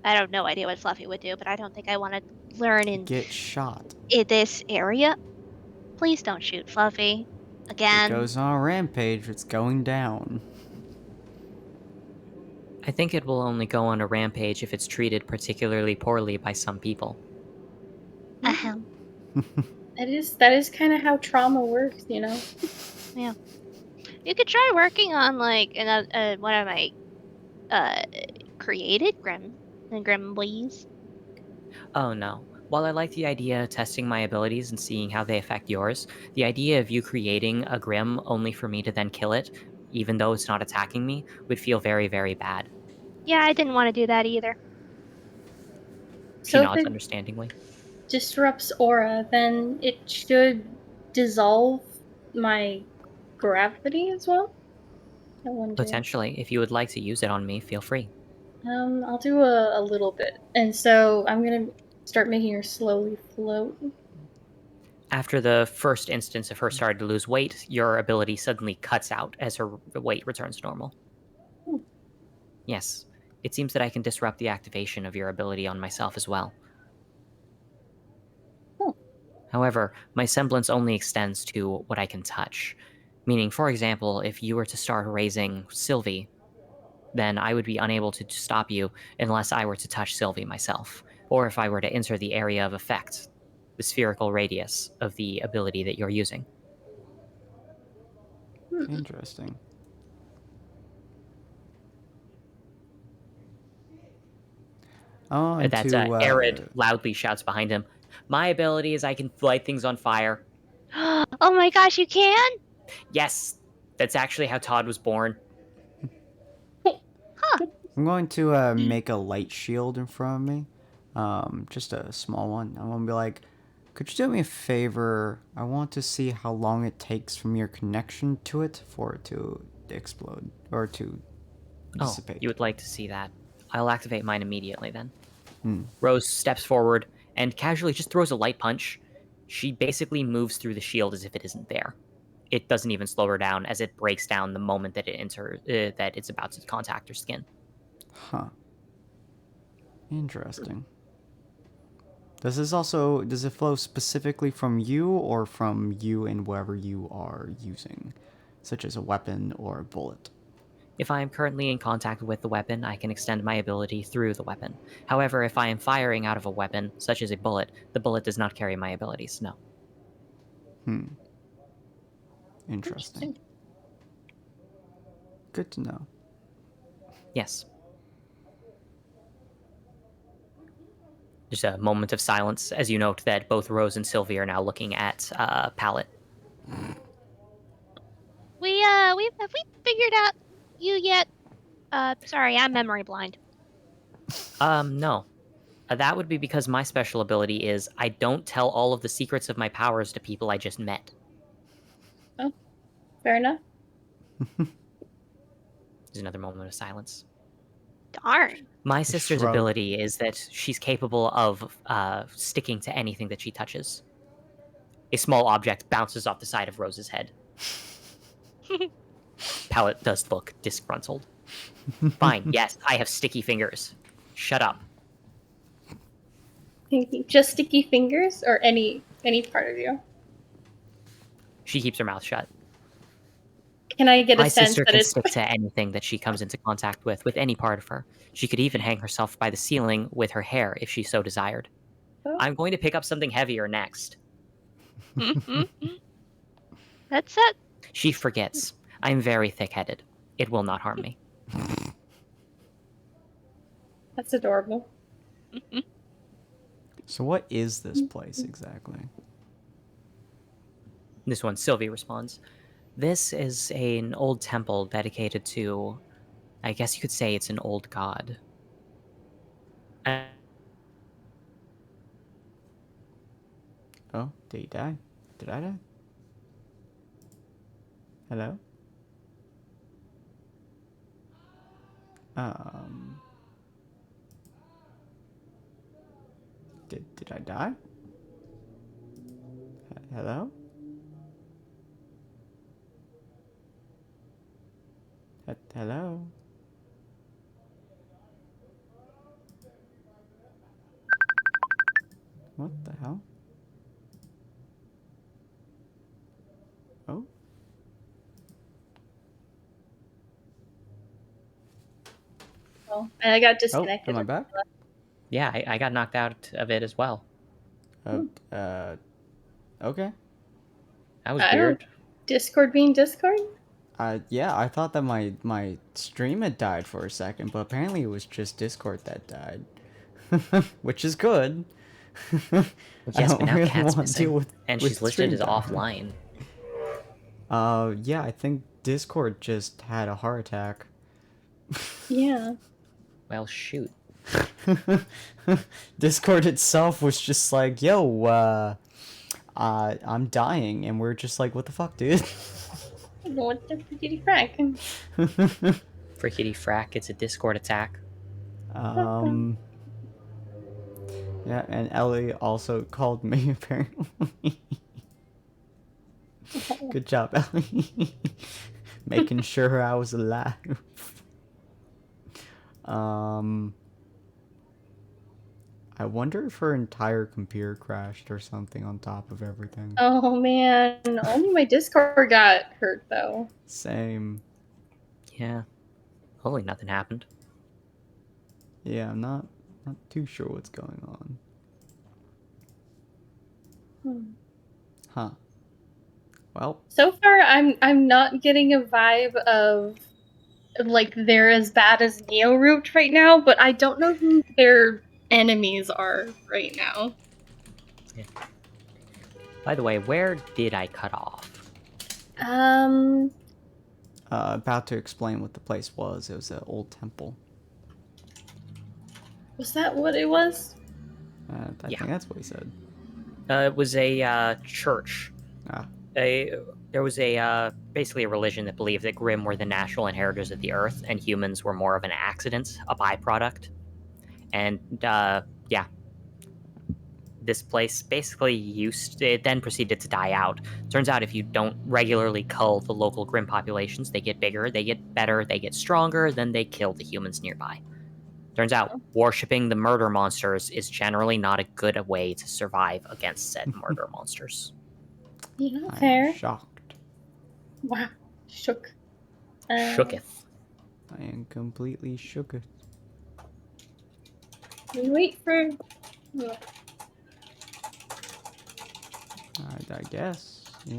don't no idea what Fluffy would do, but I don't think I want to learn Get shot. in this area. Please don't shoot Fluffy It again. goes on a rampage, it's going down. I think it will only go on a rampage if it's treated particularly poorly by some people. Ahem. That is kind of how trauma works, you know. Yeah. You could try working on like another one of my created Gremlies. Oh no. While I like the idea of testing my abilities and seeing how they affect yours, the idea of you creating a Grim only for me to then kill it, even though it's not attacking me, would feel very, very bad. Yeah, I didn't want to do that either. She So if nods it understandingly. disrupts aura, then it should dissolve my gravity as well. I wonder. Potentially, if you would like to use it on me, feel free. I'll do a little bit, and so I'm gonna start making her slowly float. After the first instance of her starting to lose weight, your ability suddenly cuts out as her weight returns to normal. Hmm. Yes, it seems that I can disrupt the activation of your ability on myself as well. Oh. However, my semblance only extends to what I can touch. Meaning, for example, if you were to start raising Sylvie, then I would be unable to stop you unless I were to touch Sylvie myself, or if I were to enter the area of effect, the spherical radius of the ability that you're using. Interesting. Oh, and That Arid loudly shouts behind him, "My ability is I can light things on fire." Oh my gosh, you can? Yes, that's actually how Todd was born. Huh. I'm going to make a light shield in front of me. Just a small one. I'm going to be like, could you do me a favor? I want to see how long it takes from your connection to it for it to explode or to dissipate. Oh, you would like to see that. I'll activate mine immediately then. Hmm. Rose steps forward and casually just throws a light punch. She basically moves through the shield as if it isn't there. It doesn't even slow her down as it breaks down the moment that that it's about to contact her skin. Huh. Interesting. Does it flow specifically from you or from you and wherever you are using, such as a weapon or a bullet? If I am currently in contact with the weapon, I can extend my ability through the weapon. However, if I am firing out of a weapon, such as a bullet, the bullet does not carry my abilities, no. Interesting. Good to know. Yes. Just a moment of silence as you note that both Rose and Sylvie are now looking at Pallet. Have we figured out you yet? Sorry, I'm memory blind. No. That would be because my special ability is I don't tell all of the secrets of my powers to people I just met. Oh, fair enough. There's another moment of silence. Darn. My sister's Shrug. ability is that she's capable of sticking to anything that she touches. A small object bounces off the side of Rose's head. Pallet does look disgruntled. Fine, yes, I have sticky fingers. Shut up. Just sticky fingers, or any part of you? She keeps her mouth shut. Can I get My a sense sister that can it's stick to anything that she comes into contact with any part of her. She could even hang herself by the ceiling with her hair if she so desired. Oh. I'm going to pick up something heavier next. That's it. She forgets. I'm very thick-headed. It will not harm me. That's adorable. So what is this place exactly? This one, Sylvie responds. This is an old temple dedicated to, I guess you could say it's an old god. Oh, did he die? Did I die? Hello? Did I die? Hello? Hello? What the hell? Oh? Oh, and I got Oh, disconnected. am I back? Yeah, I got knocked out of it as well. Okay. That was I don't- weird. Discord being Discord? Yeah, I thought that my stream had died for a second, but apparently it was just Discord that died. Which is good. Yes, but now really Kat's want to deal missing, and she's listed as offline. Yeah, I think Discord just had a heart attack. Yeah. Well, shoot. Discord itself was just like, yo, I'm dying, and we're just like, what the fuck, dude? What the freaky frack? Frickety frack, it's a Discord attack. Yeah, and Ellie also called me, apparently. Good job, Ellie. Making sure I was alive. I wonder if her entire computer crashed or something on top of everything. Oh man, only my Discord got hurt though. Same. Yeah. Hopefully nothing happened. Yeah, I'm not too sure what's going on. Huh. Well, so far I'm not getting a vibe of like they're as bad as Neo-Root right now, but I don't know who their enemies are right now. Yeah. By the way, where did I cut off? About to explain what the place was. It was an old temple. Was that what it was? I think that's what he said. It was a church. Ah. There was basically a religion that believed that Grimm were the natural inheritors of the earth, and humans were more of an accident, a byproduct. And yeah, this place basically it then proceeded to die out. Turns out if you don't regularly cull the local Grimm populations, they get bigger, they get better, they get stronger, then they kill the humans nearby. Turns out worshipping the murder monsters is generally not a good way to survive against said murder monsters. Yeah, I'm fair. shocked. Wow, shook. Shooketh. I am completely shooketh. We wait for. I guess, yeah.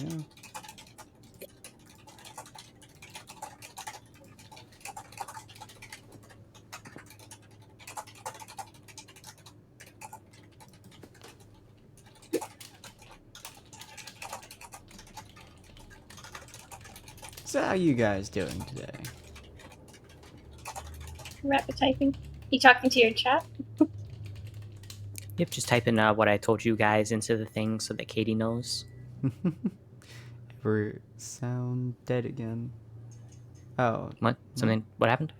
So how you guys doing today? Rapid typing. You talking to your chat? Yep, just type in what I told you guys into the thing so that Katie knows. Ever sound dead again? Oh. What? Something? What happened?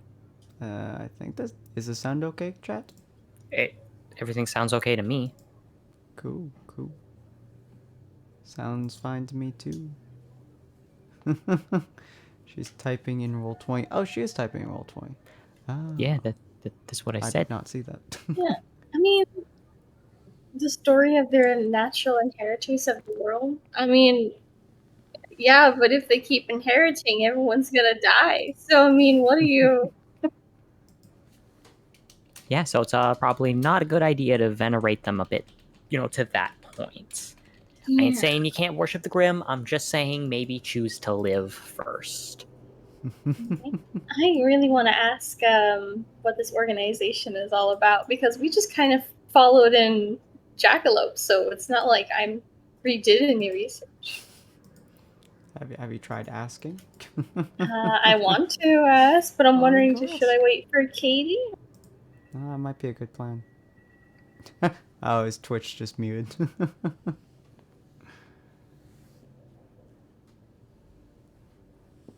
I think this is the sound okay, chat? Everything sounds okay to me. Cool. Sounds fine to me too. She's typing in Roll20. Oh, she is typing in Roll20. Yeah, that's what I said. did not see that. Yeah, I mean, the story of their natural inheritors of the world. I mean, yeah, but if they keep inheriting, everyone's gonna die. So I mean, what do you? Yeah, so it's probably not a good idea to venerate them a bit, to that point. I ain't saying you can't worship the Grimm, I'm just saying maybe choose to live first. I really want to ask what this organization is all about, because we just kind of followed in Jackalope, so it's not like I redid any research. Have you tried asking? I want to ask, but I'm Oh, wondering, go should I ask. wait for Katie? That might be a good plan. Oh, his Twitch just muted.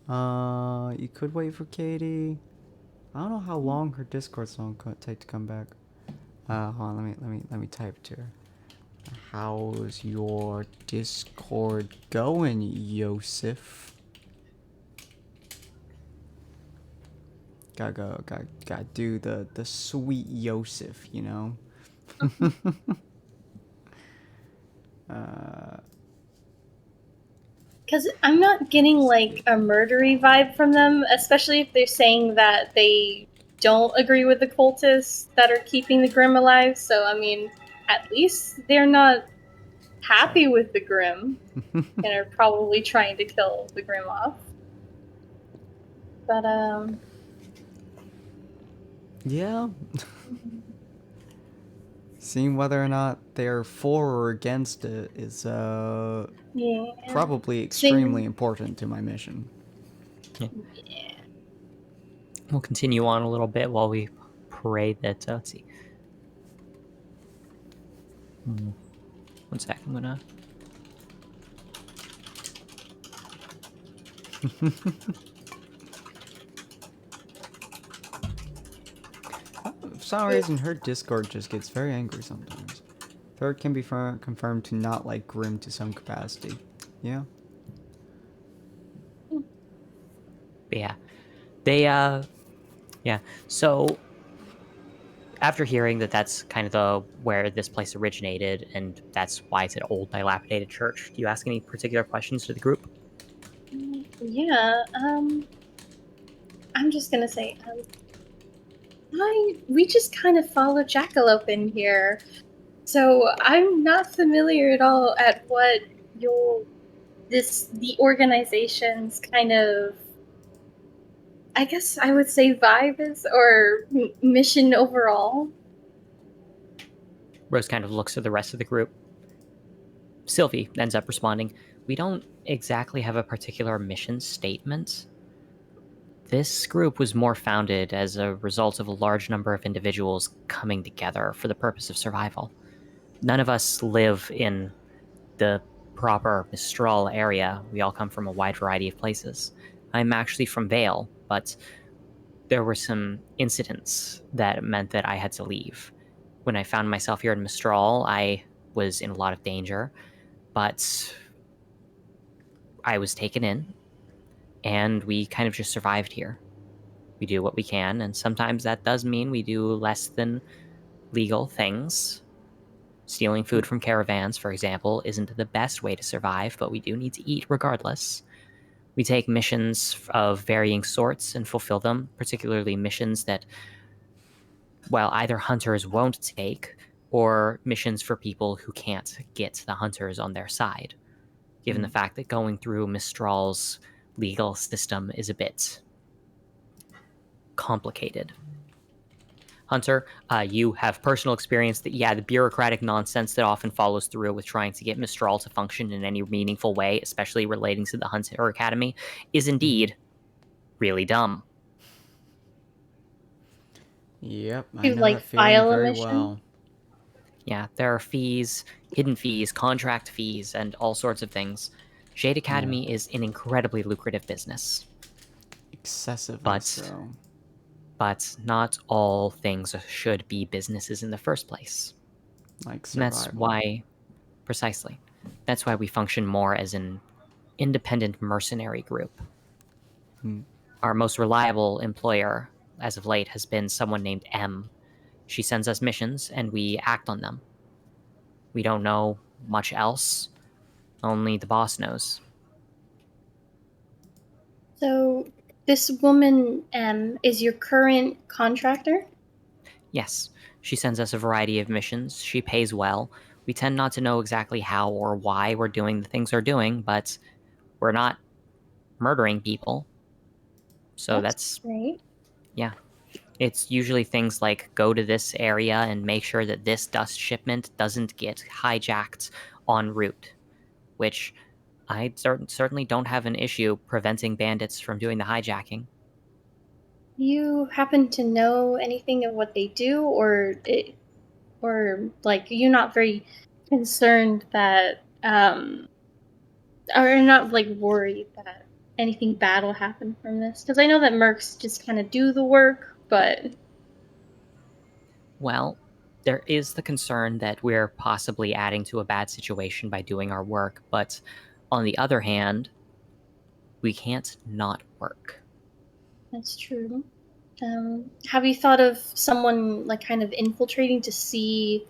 You could wait for Katie. I don't know how long her Discord song could take to come back. Hold on, let me type to her. How's your Discord going, Yosef? Gotta do the sweet Yosef, you know. Because I'm not getting like a murdery vibe from them, especially if they're saying that they don't agree with the cultists that are keeping the Grim alive. So, I mean, at least they're not happy with the Grim and are probably trying to kill the Grim off. But, Yeah. Seeing whether or not they're for or against it is yeah. probably extremely Same. important to my mission. Yeah. We'll continue on a little bit while we pray that. Let's see. 1 sec. I'm gonna. For some reason, her Discord just gets very angry sometimes. Third can be confirmed to not like Grim to some capacity. Yeah. But yeah, they yeah. So after hearing that that's kind of the where this place originated and that's why it's an old dilapidated church, do you ask any particular questions to the group? Yeah, I'm just gonna say, we just kind of follow Jackalope in here. So I'm not familiar at all at what the organization's kind of, I guess I would say vibe is, or mission overall. Rose kind of looks at the rest of the group. Sylvie ends up responding, "We don't exactly have a particular mission statement. This group was more founded as a result of a large number of individuals coming together for the purpose of survival. None of us live in the proper Mistral area. We all come from a wide variety of places. I'm actually from Vale, but there were some incidents that meant that I had to leave. When I found myself here in Mistral, I was in a lot of danger, but I was taken in, and we kind of just survived here. We do what we can, and sometimes that does mean we do less than legal things. Stealing food from caravans, for example, isn't the best way to survive, but we do need to eat regardless. We take missions of varying sorts and fulfill them, particularly missions that, well, either hunters won't take, or missions for people who can't get the hunters on their side, given the fact that going through Mistral's legal system is a bit complicated. Hunter, you have personal experience that, yeah, the bureaucratic nonsense that often follows through with trying to get Mistral to function in any meaningful way, especially relating to the Hunter Academy, is indeed really dumb. Yep, I To know like that feeling file a very mission. well. Yeah, there are fees, hidden fees, contract fees, and all sorts of things. Jade Academy is an incredibly lucrative business, Excessively but so. not all things should be businesses in the first place. Like And that's survival. why, precisely, that's why we function more as an independent mercenary group. Our most reliable employer, as of late, has been someone named M. She sends us missions, and we act on them. We don't know much else. Only the boss knows. So this woman, is your current contractor? Yes, she sends us a variety of missions. She pays well. We tend not to know exactly how or why we're doing the things we're doing, but we're not murdering people. So that's Right. yeah. It's usually things like go to this area and make sure that this dust shipment doesn't get hijacked en route, which I certainly don't have an issue preventing bandits from doing the hijacking. You happen to know anything of what they do, or like you're not very concerned that or not like worried that anything bad will happen from this? Because I know that mercs just kind of do the work, but Well, there is the concern that we're possibly adding to a bad situation by doing our work, but on the other hand, we can't not work. that's true. Have you thought of someone like kind of infiltrating to see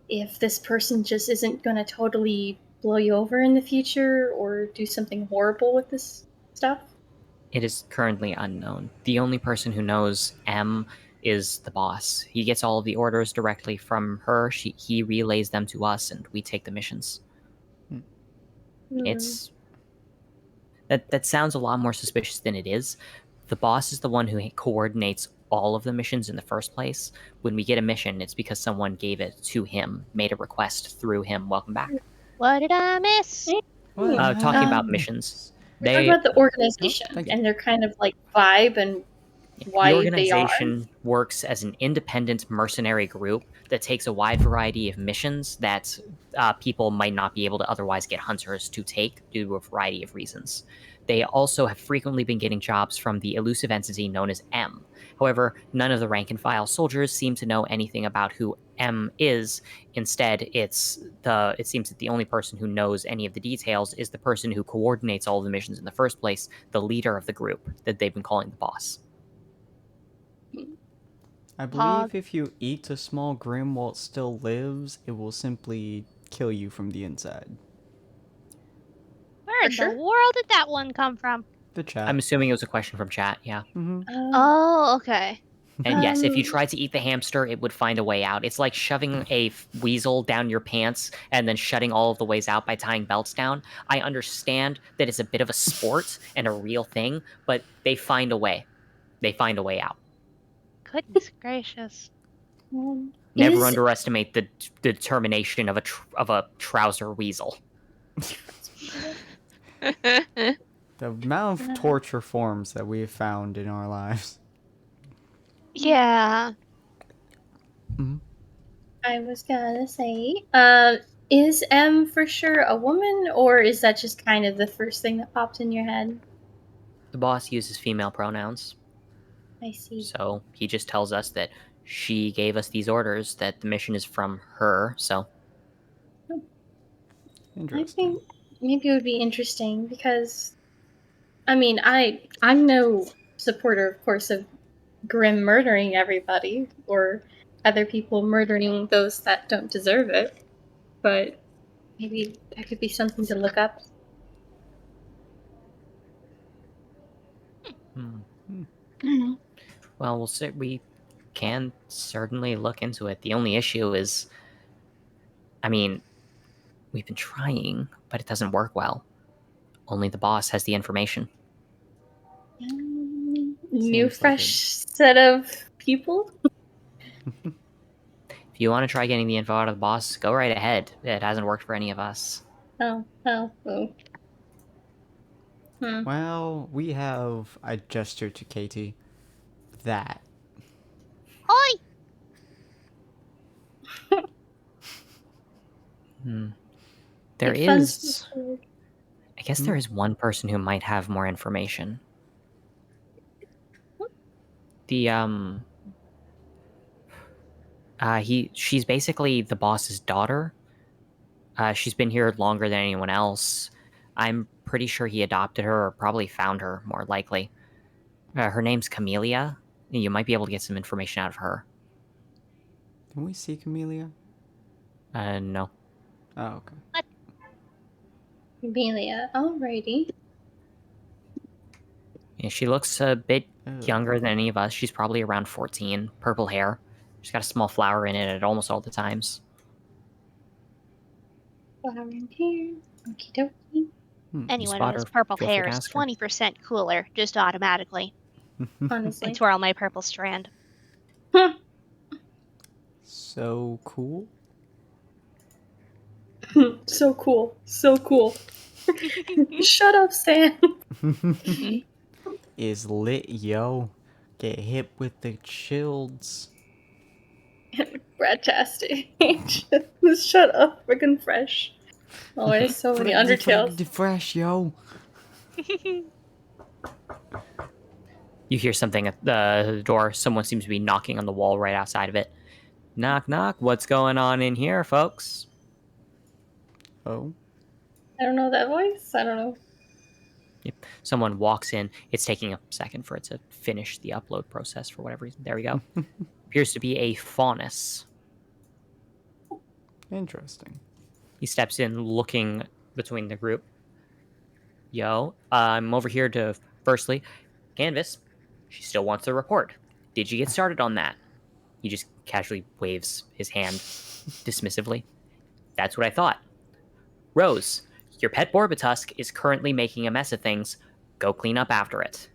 if this person just isn't going to totally blow you over in the future or do something horrible with this stuff? It is currently unknown. The only person who knows M is the boss. He gets all of the orders directly from her. He relays them to us, and we take the missions. It's that sounds a lot more suspicious than it is. The boss is the one who coordinates all of the missions in the first place. When we get a mission, it's because someone gave it to him, made a request through him. Welcome back. What did I miss? Talking about missions, We're talking about the organization thank you. and their kind of like vibe and the why they are. organization works as an independent mercenary group that takes a wide variety of missions that people might not be able to otherwise get hunters to take due to a variety of reasons. They also have frequently been getting jobs from the elusive entity known as M. However, none of the rank and file soldiers seem to know anything about who M is. Instead, it seems that the only person who knows any of the details is the person who coordinates all of the missions in the first place, the leader of the group that they've been calling the boss. I believe if you eat a small Grim while it still lives, it will simply kill you from the inside. Where in the world did that one come from? The chat. I'm assuming it was a question from chat, yeah. Oh, okay. And yes, if you tried to eat the hamster, it would find a way out. It's like shoving a weasel down your pants and then shutting all of the ways out by tying belts down. I understand that it's a bit of a sport and a real thing, but they find a way. They find a way out. Goodness gracious. Never underestimate the determination of a trouser weasel. The amount of torture forms that we have found in our lives. Yeah. I was gonna say, is M for sure a woman, or is that just kind of the first thing that popped in your head? The boss uses female pronouns. I see. So he just tells us that she gave us these orders, that the mission is from her, so. I think maybe it would be interesting because, I mean, I'm no supporter, of course, of Grim murdering everybody or other people murdering those that don't deserve it, but maybe that could be something to look up. Well, we'll see. We can certainly look into it. The only issue is, I mean, we've been trying, but it doesn't work well. Only the boss has the information. New fresh set of people? If you want to try getting the info out of the boss, go right ahead. It hasn't worked for any of us. Oh. Well, we have, I gesture to Katie, that. Oi! There is... I guess there is one person who might have more information. She's basically the boss's daughter. She's been here longer than anyone else. I'm pretty sure he adopted her or probably found her, more likely. Her name's Camellia. You might be able to get some information out of her. Can we see Camellia? No. Oh, okay. What? Camellia, alrighty. Yeah, she looks a bit younger than any of us. She's probably around 14. Purple hair. She's got a small flower in it at almost all the times. Flower in here. Okie dokie. Anyone who has purple hair is 20% cooler, just automatically. Honestly. I twirl my purple strand. So cool. So cool. So cool. Shut up, Sam. Is lit, yo. Get hit with the shields. Bradtastic. Shut up, freaking fresh. Oh, there's so many Undertales. Fresh, yo. You hear something at the door. Someone seems to be knocking on the wall right outside of it. Knock, knock. What's going on in here, folks? Oh. I don't know that voice. I don't know. Yep. Someone walks in. It's taking a second for it to finish the upload process for whatever reason. There we go. Appears to be a faunus. Interesting. He steps in, looking between the group. Yo, I'm over here to, firstly, Canvas. She still wants a report. Did you get started on that? He just casually waves his hand dismissively. That's what I thought. Rose, your pet Borbitusk is currently making a mess of things. Go clean up after it.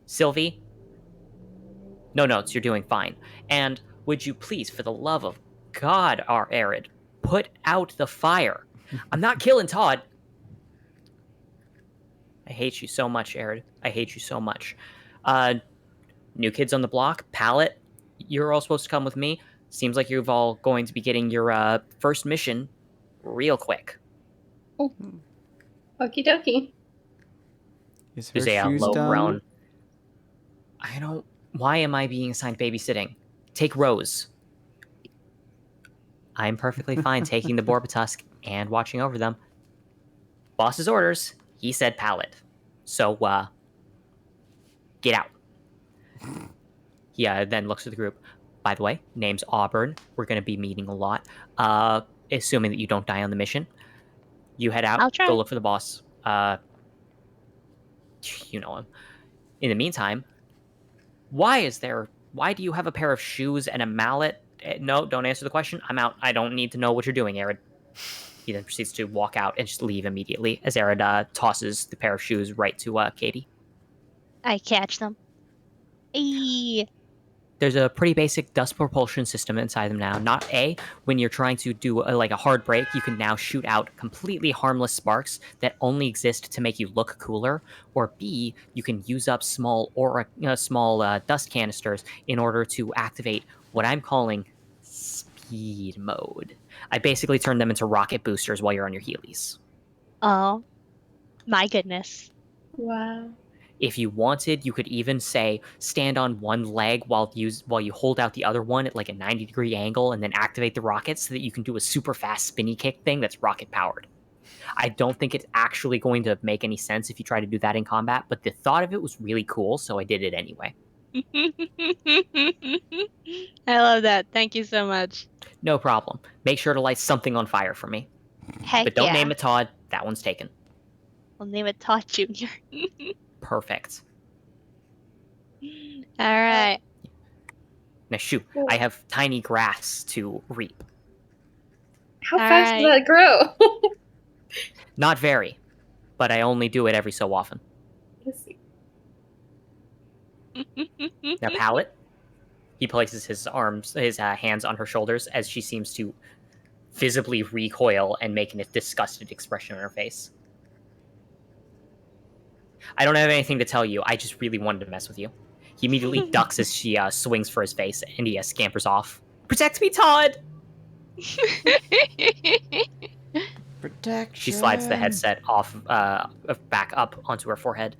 Sylvie? No notes, you're doing fine. And would you please, for the love of God, our Arid, put out the fire. I'm not killing Todd. I hate you so much, Arid. I hate you so much. New kids on the block, Pallet, you're all supposed to come with me. Seems like you've all going to be getting your first mission real quick. Okie dokie. Is her There's a shoes low done? groan. Why am I being assigned babysitting? Take Rose. I'm perfectly fine taking the Borbitusk and watching over them. Boss's orders. He said Pallet. So, get out. He then looks at the group. By the way, name's Auburn. We're going to be meeting a lot. Assuming that you don't die on the mission. You head out. I'll try. Go look for the boss. You know him. In the meantime, why do you have a pair of shoes and a mallet? No, don't answer the question. I'm out. I don't need to know what you're doing, Arid. He then proceeds to walk out and just leave immediately as Arid tosses the pair of shoes right to Katie. I catch them. Eee. There's a pretty basic dust propulsion system inside them now. Not A, when you're trying to do a hard break, you can now shoot out completely harmless sparks that only exist to make you look cooler. Or B, you can use up small dust canisters in order to activate what I'm calling speed mode. I basically turn them into rocket boosters while you're on your Heelys. Oh, my goodness. Wow. If you wanted, you could even say stand on one leg while you hold out the other one at like a 90-degree angle and then activate the rocket so that you can do a super fast spinny kick thing that's rocket powered. I don't think it's actually going to make any sense if you try to do that in combat, but the thought of it was really cool, so I did it anyway. I love that. Thank you so much. No problem. Make sure to light something on fire for me. Heck But don't yeah. name it Todd. That one's taken. We'll name it Todd Jr. Perfect. All right. Now shoot, I have tiny grass to reap. How fast does that grow? Not very, but I only do it every so often. Let's see. Now, Pallet, he places his hands on her shoulders as she seems to visibly recoil and make a disgusted expression on her face. I don't have anything to tell you. I just really wanted to mess with you. He immediately ducks as she swings for his face, and he scampers off. Protect me, Todd! Protection. She slides the headset off, back up onto her forehead.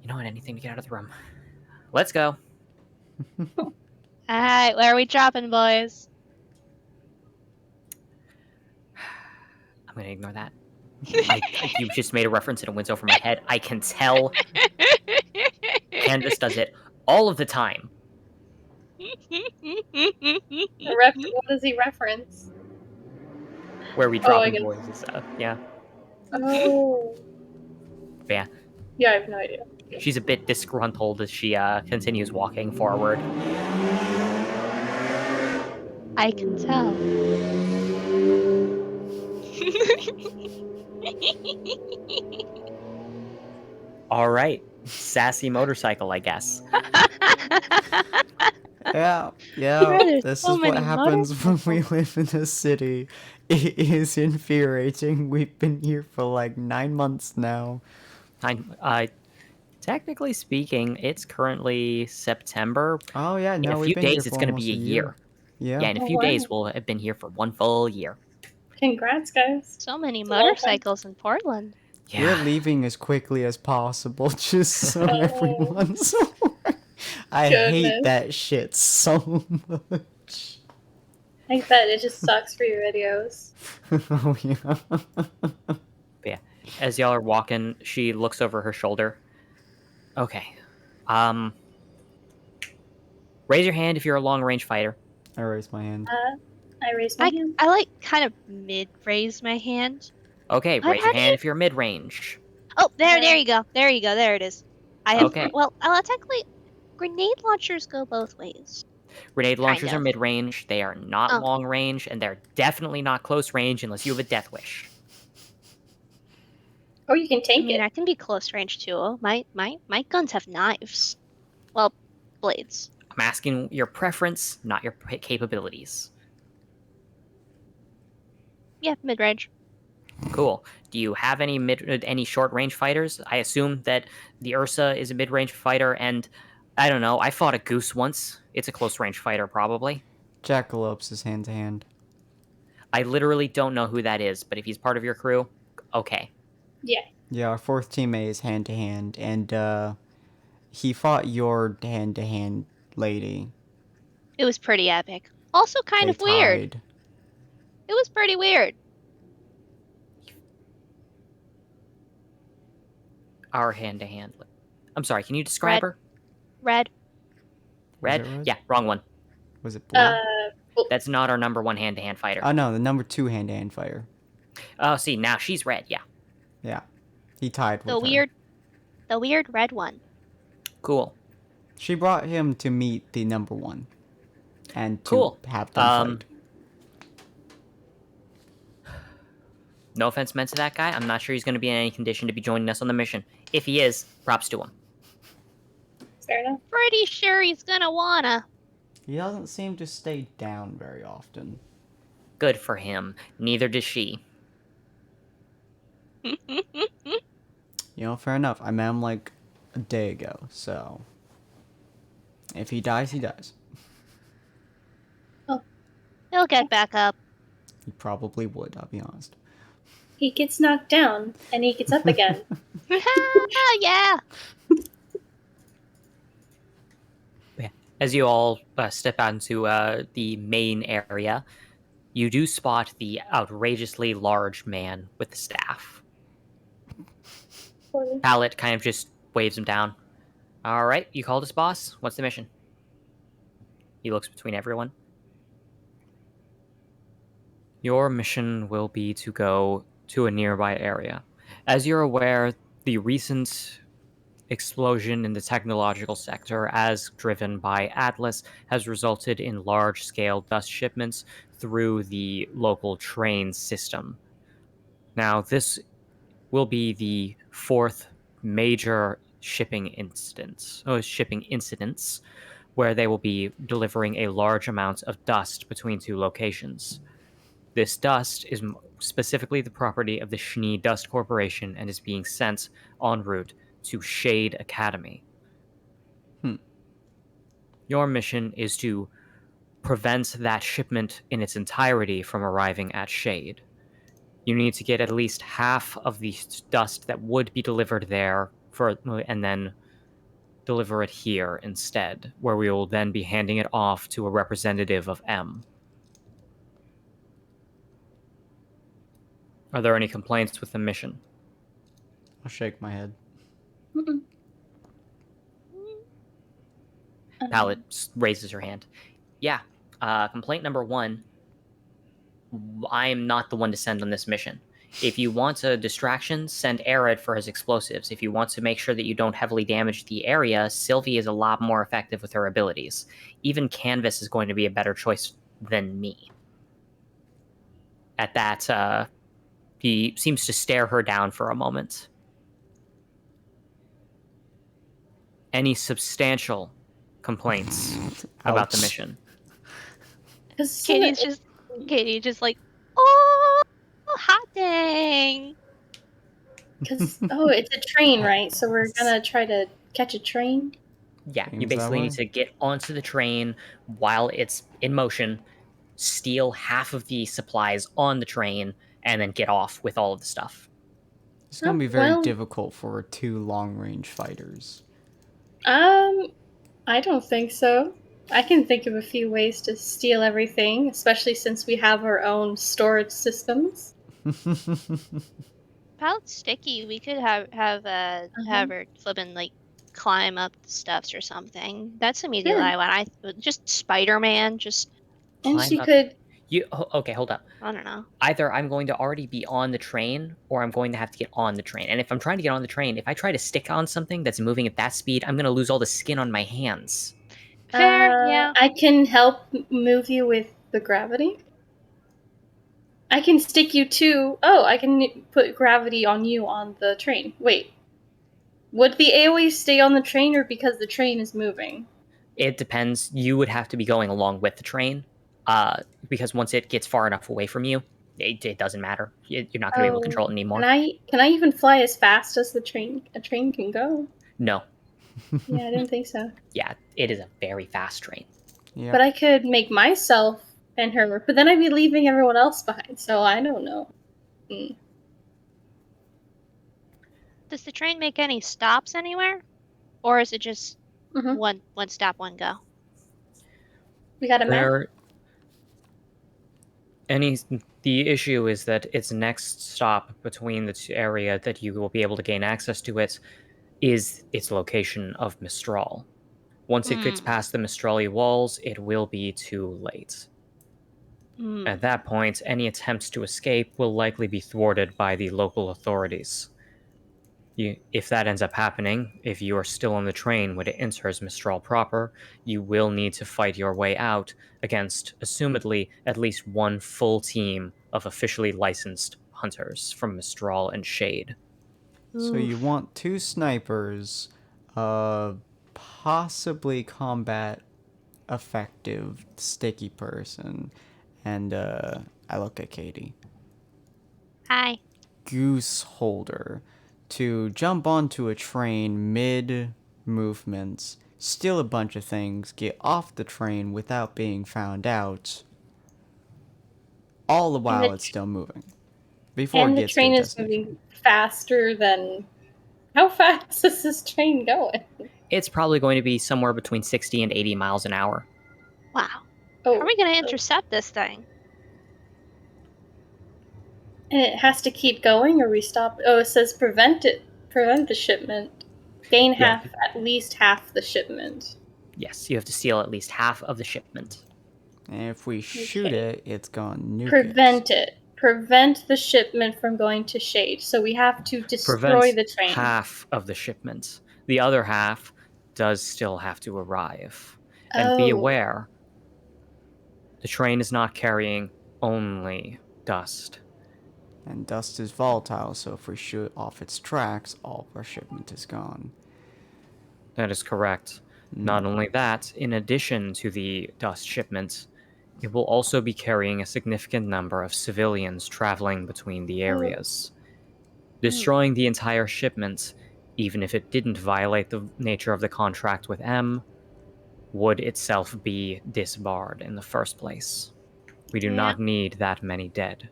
You don't want anything to get out of the room. Let's go. All right, where are we dropping, boys? I'm going to ignore that. You just made a reference and it went over my head. I can tell. Candace does it all of the time. What does he reference? Where we drop boys and stuff. Yeah. Oh. Yeah. Yeah, I have no idea. She's a bit disgruntled as she continues walking forward. I can tell. All right. Sassy motorcycle, I guess. Yeah. There's This so is what many happens when we motorcycles. live in a city. It is infuriating. We've been here for like 9 months now. Technically speaking, it's currently September. Oh yeah, In a no, we've few been here days, it's for going to be almost a a year. year. Yeah. Yeah, in a Oh, few wow. days, we'll have been here for 1 full year. Congrats, guys. So many It's a long time. motorcycles in Portland. We're Yeah. leaving as quickly as possible, just so Oh. everyone's aware. I hate Goodness. that shit so much. I bet it just sucks for your videos. Oh yeah. Yeah. As y'all are walking, she looks over her shoulder. Okay. Raise your hand if you're a long-range fighter. I raised my hand. I raised my hand. I like kind of mid-raise my hand. Okay, What? raise your hand if you're mid-range. Oh, there Yeah. you go. There you go. There it is. I have. Okay. Well, technically, grenade launchers go both ways. Grenade launchers Kind are of. mid-range. They are not Oh. long-range, and they're definitely not close-range unless you have a death wish. Or you can I take mean, it. I can be close range too. My guns have knives. Well, blades. I'm asking your preference, not your capabilities. Yeah, mid range. Cool. Do you have any short-range fighters? I assume that the Ursa is a mid-range fighter, and I don't know. I fought a Goose once. It's a close-range fighter, probably. Jackalopes is hand to hand. I literally don't know who that is, but if he's part of your crew, okay. Yeah. Yeah, our fourth teammate is hand to hand, and he fought your hand to hand lady. It was pretty epic. Also, kind They of weird. tied. It was pretty weird. Our hand-to-hand. I'm sorry, can you describe Red. her? Red. Was Red? it red? Yeah, wrong one. Was it blue? Well, That's not our number one hand-to-hand fighter. Oh no, the number 2 hand to hand fighter. Oh, see, now she's red, yeah. Yeah, he tied with The her. weird red one. Cool. She brought him to meet the number 1, and to Cool. have them fight. No offense meant to that guy. I'm not sure he's going to be in any condition to be joining us on the mission. If he is, props to him. fair enough. Pretty sure he's gonna wanna. He doesn't seem to stay down very often. Good for him. Neither does she. You know, fair enough. I met him like a day ago, so if he dies, he dies. He'll get back up. He probably would, I'll be honest. He gets knocked down and he gets up again. Yeah. As you all step out into the main area, you do spot the outrageously large man with the staff. Pallet kind of just waves him down. All right, you called us, boss. What's the mission? He looks between everyone. Your mission will be to go to a nearby area. As you're aware, the recent explosion in the technological sector, as driven by Atlas, has resulted in large-scale dust shipments through the local train system. Now, this will be the 4th major shipping incidents where they will be delivering a large amount of dust between 2 locations. This dust is specifically the property of the Schnee Dust Corporation and is being sent en route to Shade Academy. Your mission is to prevent that shipment in its entirety from arriving at Shade. You need to get at least half of the dust that would be delivered there and then deliver it here instead, where we will then be handing it off to a representative of M. Are there any complaints with the mission? I'll shake my head. Pallet raises her hand. Yeah, complaint number 1. I am not the one to send on this mission. If you want a distraction, send Arid for his explosives. If you want to make sure that you don't heavily damage the area, Sylvie is a lot more effective with her abilities. Even Canvas is going to be a better choice than me. At that, he seems to stare her down for a moment. Any substantial complaints about the Ouch. mission. Katie's just like, oh, hot dang. Because it's a train, right? So we're gonna try to catch a train. Yeah, you Seems that basically way. need to get onto the train while it's in motion, steal half of the supplies on the train, and then get off with all of the stuff. It's gonna be very difficult for 2 long-range fighters. I don't think so. I can think of a few ways to steal everything, especially since we have our own storage systems. About Sticky, we could have her flippin' like climb up the steps or something. That's immediately Sure. what I just Spider-Man, just And Climb she up. could. Okay, hold up. I don't know. Either I'm going to already be on the train, or I'm going to have to get on the train. And if I'm trying to get on the train, if I try to stick on something that's moving at that speed, I'm going to lose all the skin on my hands. Fair, yeah. I can help move you with the gravity. I can stick you to. Oh, I can put gravity on you on the train. Wait. Would the AoE stay on the train or because the train is moving? It depends. You would have to be going along with the train, because once it gets far enough away from you, it doesn't matter. You're not going to be able to control it anymore. Can I even fly as fast as a train can go? No. Yeah, I didn't think so. Yeah, it is a very fast train. Yeah. But I could make myself and her, but then I'd be leaving everyone else behind, so I don't know. Does the train make any stops anywhere? Or is it just one stop, one go? We got a map? The issue is that its next stop between the area that you will be able to gain access to it is its location of Mistral. Once it gets past the Mistrali walls, it will be too late. At that point, any attempts to escape will likely be thwarted by the local authorities. If that ends up happening, if you are still on the train when it enters Mistral proper, you will need to fight your way out against, assumedly, at least one full team of officially licensed hunters from Mistral and Shade. So you want 2 snipers, possibly combat effective sticky person, and I look at Katie. Hi. Goose holder to jump onto a train mid movements, steal a bunch of things, get off the train without being found out, all the while it's still moving. Before And it the gets train to is moving faster than. How fast is this train going? It's probably going to be somewhere between 60 and 80 miles an hour. Wow. How are we going to intercept this thing? And it has to keep going, or we stop. Oh, it says prevent the shipment. Gain at least half the shipment. Yes, you have to steal at least half of the shipment. And if we shoot it, it's gonna nuke Prevent it. Prevent the shipment from going to Shade. So we have to destroy the train. Half of the shipment. The other half does still have to arrive. And be aware, the train is not carrying only dust. And dust is volatile, so if we shoot off its tracks, all of our shipment is gone. That is correct. Not only that, in addition to the dust shipment, it will also be carrying a significant number of civilians traveling between the areas. Destroying the entire shipment, even if it didn't violate the nature of the contract with M, would itself be disbarred in the first place. We do not need that many dead.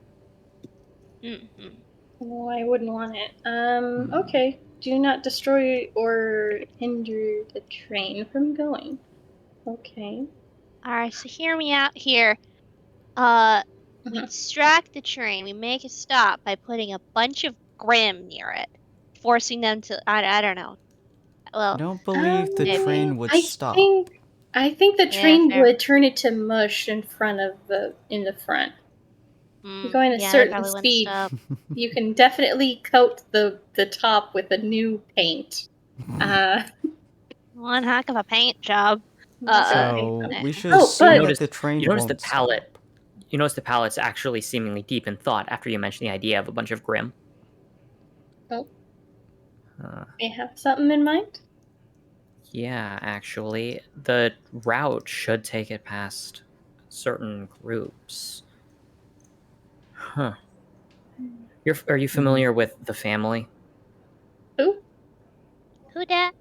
No, I wouldn't want it. Okay. Do not destroy or hinder the train from going. Okay. Alright, so hear me out here. We distract the train. We make it stop by putting a bunch of Grim near it, forcing them to. I don't know. Well, I don't believe the train would stop. I think the train would turn it to mush in the front. You're going at a certain speed. You can definitely coat the top with a new paint. One heck of a paint job. So we should assume that the train won't stop. You notice the pallet's actually seemingly deep in thought after you mention the idea of a bunch of Grim. Oh. They have something in mind? Yeah, actually, the route should take it past certain groups. Huh. Are you familiar with the family? Who? Who dat?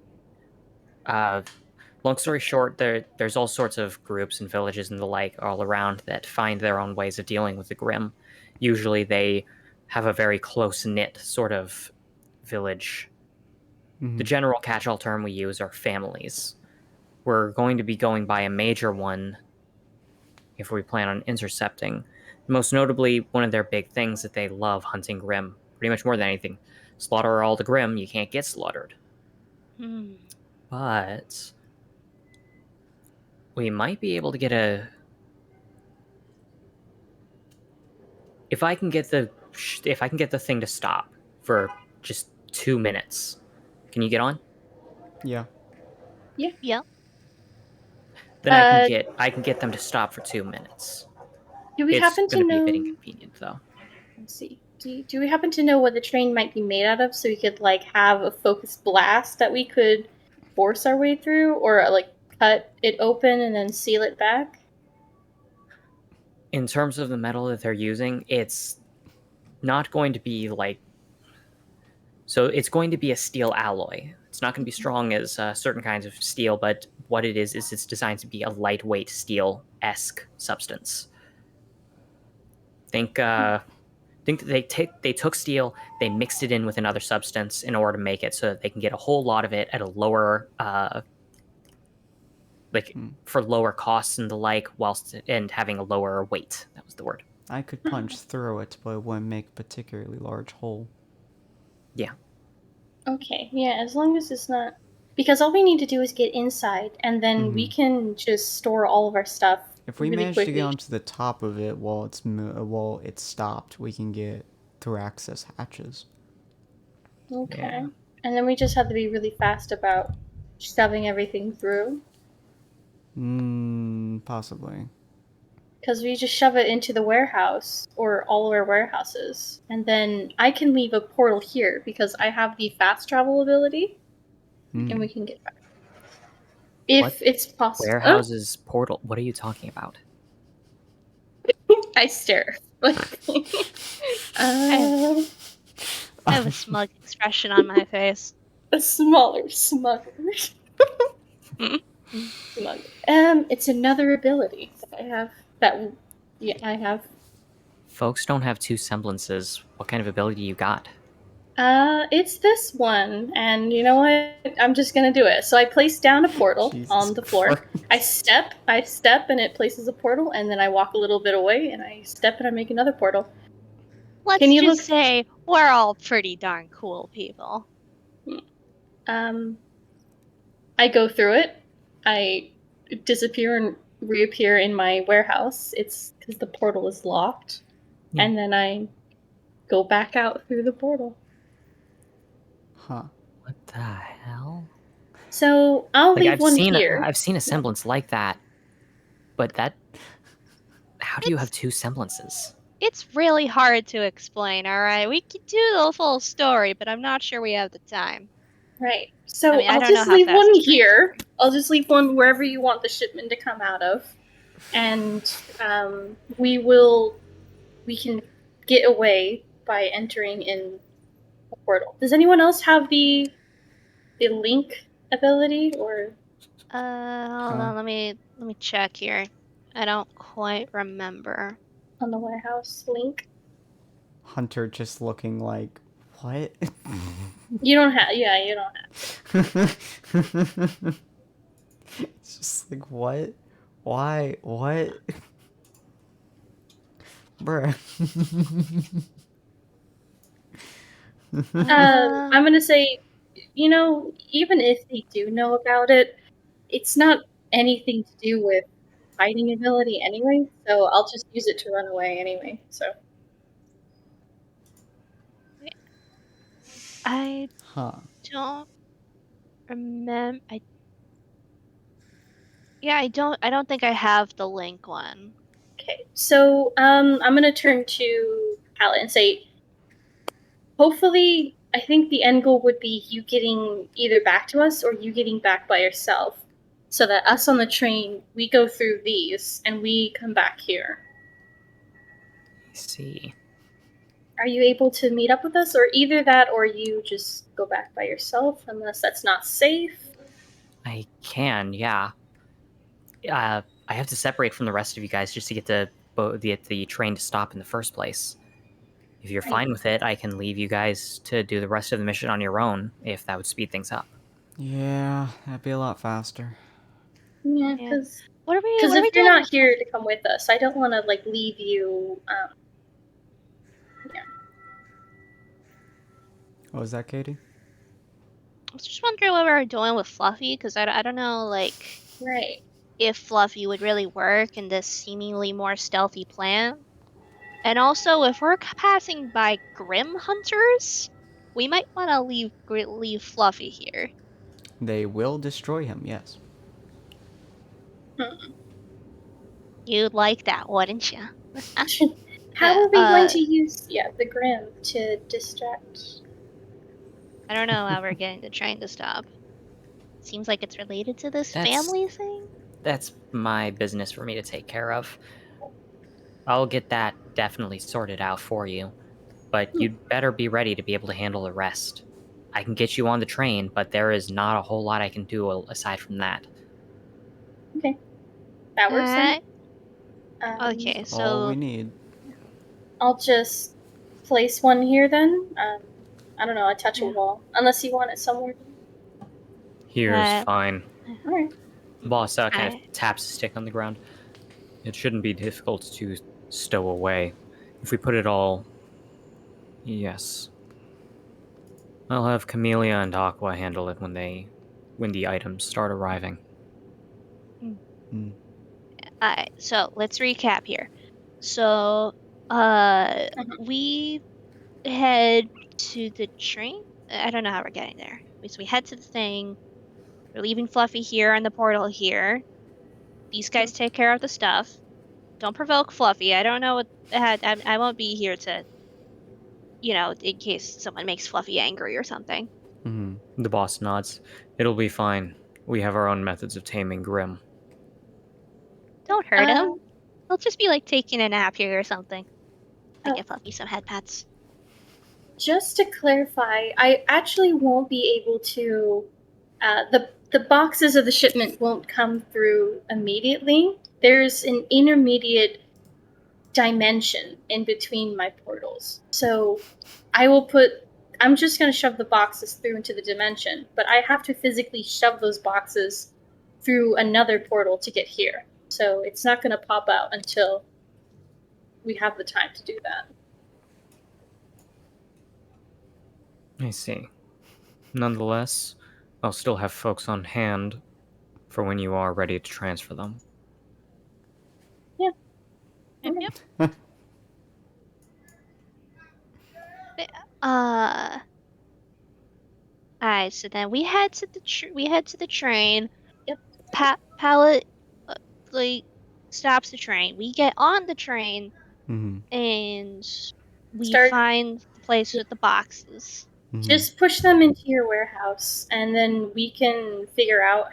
Long story short, there's all sorts of groups and villages and the like all around that find their own ways of dealing with the Grim. Usually they have a very close-knit sort of village. The general catch-all term we use are families. We're going to be going by a major one if we plan on intercepting. Most notably, one of their big things that they love hunting Grim, pretty much more than anything. Slaughter all the Grim, you can't get slaughtered. But we might be able to get a... If I can get the thing to stop for just 2 minutes, can you get on? Yeah. Yep. Then I can get them to stop for 2 minutes. Do we It's happen going to to be a bit know? inconvenient, though. Let's see. Do we happen to know what the train might be made out of, so we could like have a focused blast that we could force our way through, or like cut it open and then seal it back? In terms of the metal that they're using, it's not going to be like... So it's going to be a steel alloy. It's not going to be strong as certain kinds of steel, but what it is it's designed to be a lightweight steel-esque substance. Think that they took steel, they mixed it in with another substance in order to make it so that they can get a whole lot of it at a lower, for lower costs and the like, and having a lower weight. That was the word. I could punch through it, but it wouldn't make a particularly large hole. Yeah. Okay, yeah, as long as it's not... Because all we need to do is get inside, and then we can just store all of our stuff If we really manage quickly. to get onto the top of it while it's stopped, we can get through access hatches. Okay. Yeah. And then we just have to be really fast about shoving everything through. Possibly. Because we just shove it into the warehouse, or all of our warehouses. And then I can leave a portal here, because I have the fast travel ability, and we can get back. If What? it's possible. Warehouses, portal. What are you talking about? I stare. I have a smug expression on my face. A smaller smuggler. Smug. It's another ability that I have. I have. Folks don't have two semblances. What kind of ability you got? It's this one, and you know what? I'm just gonna do it. So I place down a portal Jesus on the floor. Christ. I step, and it places a portal, and then I walk a little bit away, and I step, and I make another portal. Let's Can you just look- say we're all pretty darn cool people. I go through it. I disappear and reappear in my warehouse. It's because the portal is locked. Yeah. And then I go back out through the portal. Huh. What the hell? So I'll leave one here. I've seen a semblance like that, but that... How do you have two semblances? It's really hard to explain, alright? We could do the full story, but I'm not sure we have the time. Right. So I mean, I I'll don't know just how leave fast one the train's here. I'll just leave one wherever you want the shipment to come out of. And we can get away by entering in a portal. Does anyone else have the link ability, or Hold on, let me check here. I don't quite remember. on the warehouse link? Hunter just looking like, what? You don't have. Yeah, you don't have. It's just like, what? Why? What? Bruh. I'm gonna say, even if they do know about it, it's not anything to do with fighting ability anyway, so I'll just use it to run away anyway, so. I Huh. don't remember. I don't think I have the link one. Okay, so I'm gonna turn to Palette and say, hopefully I think the end goal would be you getting either back to us or you getting back by yourself. So that us on the train, we go through these and we come back here. I see. Are you able to meet up with us, or either that or you just go back by yourself unless that's not safe? I can, yeah. I have to separate from the rest of you guys just to get the train to stop in the first place. If you're Right. fine with it, I can leave you guys to do the rest of the mission on your own, if that would speed things up. Yeah, that'd be a lot faster. Yeah, Yeah. because What are we if you're doing? not here to come with us, I don't want to like leave you. Yeah. What was that, Katie? I was just wondering what we were doing with Fluffy, because I don't know, like, Right. if Fluffy would really work in this seemingly more stealthy plan. And also, if we're passing by Grim Hunters, we might want to leave Fluffy here. They will destroy him, yes. You'd like that, wouldn't you? How are we going to use the Grim to distract? I don't know how we're getting the train to stop. Seems like it's related to this That's- family thing. That's my business for me to take care of. I'll get that definitely sorted out for you, but you'd better be ready to be able to handle the rest. I can get you on the train, but there is not a whole lot I can do aside from that. Okay, that works then. Okay, All we so need. I'll just place one here then. I don't know, I touch a wall. Unless you want it somewhere. Here's fine. Alright. Boss kind of taps a stick on the ground. It shouldn't be difficult to stow away. If we put it all... Yes. I'll have Camellia and Aqua handle it when the items start arriving. Alright, so let's recap here. So, we head to the train. I don't know how we're getting there. So we head to the thing. We're leaving Fluffy here on the portal here. These guys take care of the stuff. Don't provoke Fluffy. I don't know what I won't be here to, in case someone makes Fluffy angry or something. The boss nods. It'll be fine. We have our own methods of taming Grim. Don't hurt him. He'll just be like taking a nap here or something. I give Fluffy some head pats. Just to clarify, I actually won't be able to. The boxes of the shipment won't come through immediately. There's an intermediate dimension in between my portals. So I'm just going to shove the boxes through into the dimension, but I have to physically shove those boxes through another portal to get here. So it's not going to pop out until we have the time to do that. I see. Nonetheless, I'll still have folks on hand for when you are ready to transfer them. Yeah. Yep. Alright, so then we head to the train. Yep. Pallet stops the train. We get on the train and we find the place with the boxes. Just push them into your warehouse, and then we can figure out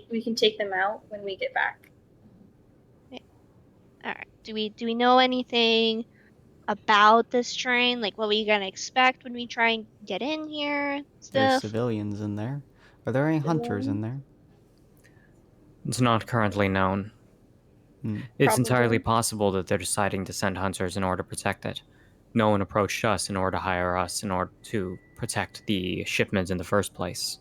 we can take them out when we get back. All right. Do we know anything about this train? Like, what we gonna expect when we try and get in here? There's Stuff. civilians in there. Are there any hunters in there? It's not currently known. It's entirely possible that they're deciding to send hunters in order to protect it. No one approached us in order to hire us in order to protect the shipments in the first place.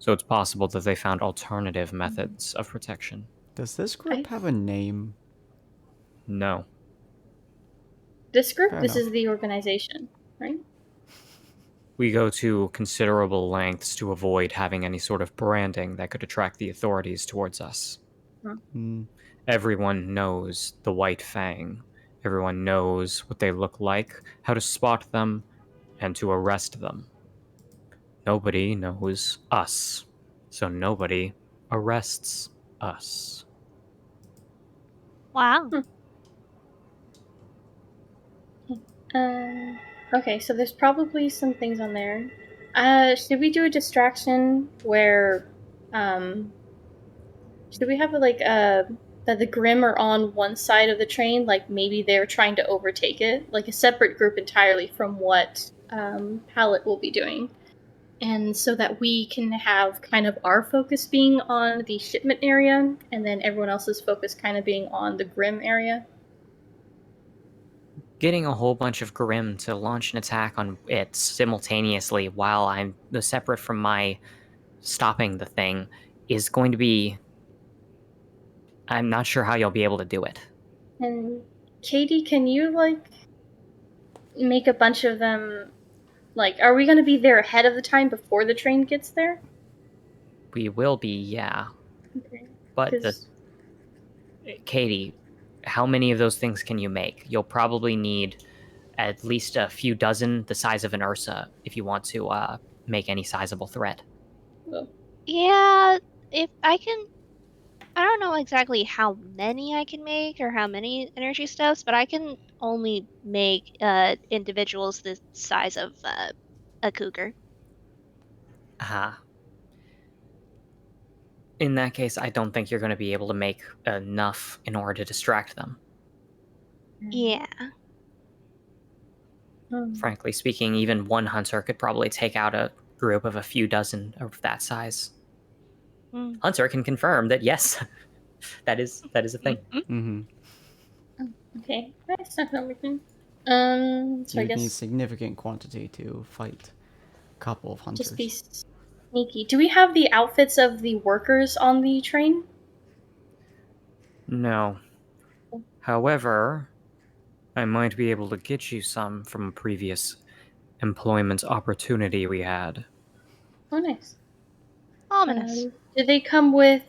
So it's possible that they found alternative methods of protection. Does this group have a name? No. This group? This is the organization, right? We go to considerable lengths to avoid having any sort of branding that could attract the authorities towards us. Everyone knows the White Fang. Everyone knows what they look like, how to spot them, and to arrest them. Nobody knows us, so nobody arrests us. Wow. Okay, so there's probably some things on there. Should we do a distraction where, should we have that the Grimm are on one side of the train, like maybe they're trying to overtake it, like a separate group entirely from what Pallet will be doing, and so that we can have kind of our focus being on the shipment area, and then everyone else's focus kind of being on the Grimm area. Getting a whole bunch of Grimm to launch an attack on it simultaneously while I'm separate from my stopping the thing is going to be... I'm not sure how you'll be able to do it. And Katie, can you make a bunch of them? Are we gonna be there ahead of the time before the train gets there? We will be, yeah. Okay. But Katie, how many of those things can you make? You'll probably need at least a few dozen the size of an Ursa if you want to make any sizable threat. Well, Yeah, if I can, I don't know exactly how many I can make or how many energy stuffs, but I can only make individuals the size of a cougar. In that case, I don't think you're going to be able to make enough in order to distract them. Yeah. Frankly speaking, even one hunter could probably take out a group of a few dozen of that size. Hunter can confirm that yes, that is a thing. Mm-hmm. Okay, that's not everything. So I You guess need significant quantity to fight a couple of hunters. just be sneaky. Do we have the outfits of the workers on the train? No. However, I might be able to get you some from a previous employment opportunity we had. Oh, nice. Ominous. Do they come with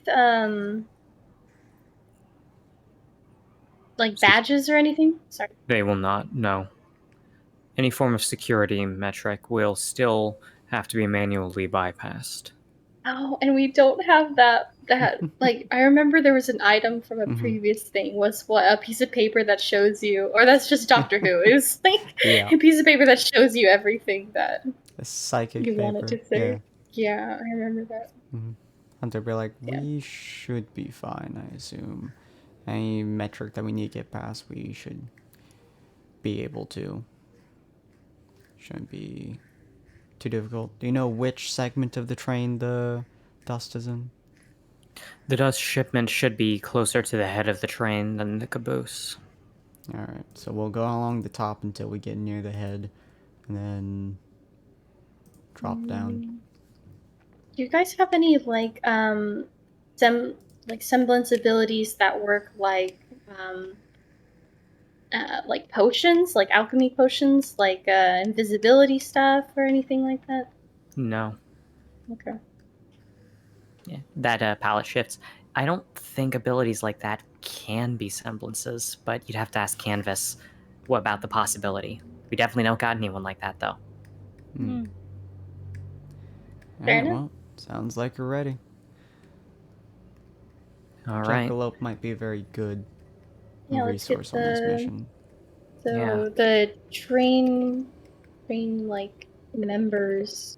badges or anything? Sorry. They will not, no. Any form of security metric will still have to be manually bypassed. Oh, and we don't have that. I remember there was an item from a previous thing. Was a piece of paper that shows you, or that's just Doctor Who. It was a piece of paper that shows you everything that a psychic you paper. wanted to say. Yeah, I remember that. Hunter be like, we should be fine, I assume. Any metric that we need to get past, we should be able to. Shouldn't be too difficult. Do you know which segment of the train the dust is in? The dust shipment should be closer to the head of the train than the caboose. Alright, so we'll go along the top until we get near the head, and then drop down. Do you guys have any semblance abilities that work like potions, like alchemy potions, invisibility stuff or anything like that? No. Okay. Yeah, that palette shifts. I don't think abilities like that can be semblances, but you'd have to ask Canvas about the possibility. We definitely don't got anyone like that, though. Fair enough. Well, sounds like you're ready. Alright. Jackalope might be a very good resource on this mission. So the train members'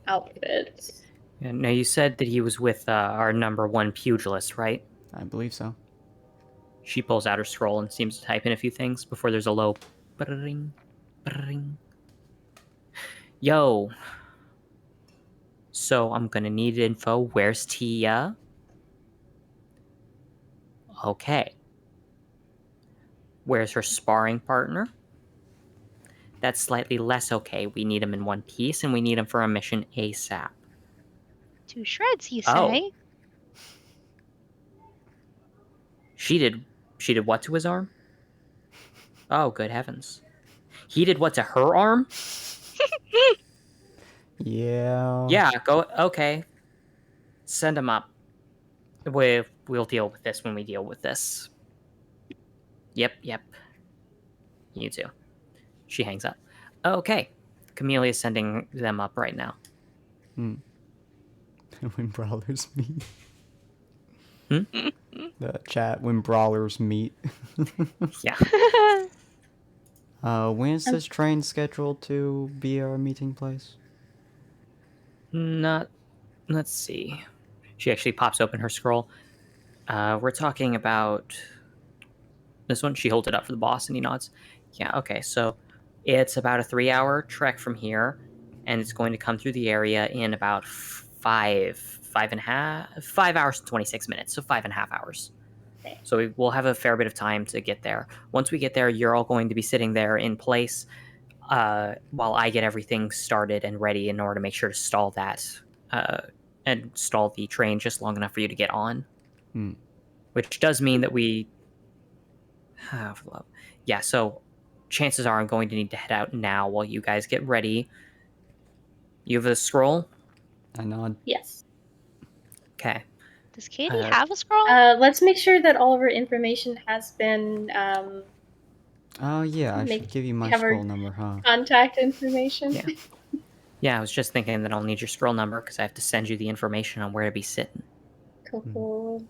outfits. Yeah, now, you said that he was with our number one pugilist, right? I believe so. She pulls out her scroll and seems to type in a few things before there's a low brrring, brrring. Yo. So I'm gonna need info. Where's Tia? Okay. Where's her sparring partner? That's slightly less okay. We need him in one piece, and we need him for a mission ASAP. 2 shreds, you say? Oh. She did what to his arm? Oh, good heavens. He did what to her arm? Yeah. Yeah, go. Okay. Send him up. We'll deal with this when we deal with this. Yep. You too. She hangs up. Okay. Camelia's sending them up right now. When brawlers meet. Hmm? The chat when brawlers meet. Yeah. When is this train scheduled to be our meeting place? Not. Let's see. She actually pops open her scroll. We're talking about this one. She holds it up for the boss, and he nods. Yeah. Okay. So it's about a 3-hour trek from here, and it's going to come through the area in about 5 hours and 26 minutes. So 5.5 hours. Okay. So we'll have a fair bit of time to get there. Once we get there, you're all going to be sitting there in place while I get everything started and ready in order to make sure to stall that and stall the train just long enough for you to get on. Which does mean that we have love. Yeah, so chances are I'm going to need to head out now while you guys get ready. You have a scroll? I nod. Yes. Okay. Does Katie have a scroll? Let's make sure that all of our information has been. Oh, yeah, I should give you my scroll number, huh? Contact information. Yeah. Yeah, I was just thinking that I'll need your scroll number because I have to send you the information on where to be sitting. Cool.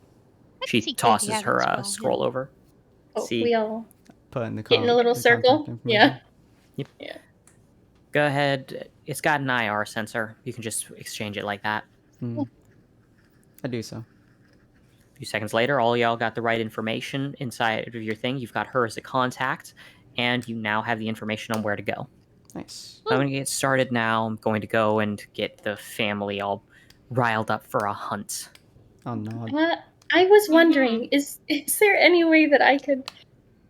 She tosses her scroll over. Oh, See. we all Put in the get in a little circle. Yeah. Yep. Yeah. Go ahead. It's got an IR sensor. You can just exchange it like that. I do so. A few seconds later, all y'all got the right information inside of your thing. You've got her as a contact, and you now have the information on where to go. Nice. I'm going to get started now. I'm going to go and get the family all riled up for a hunt. Oh, no. I was wondering, is there any way that I could...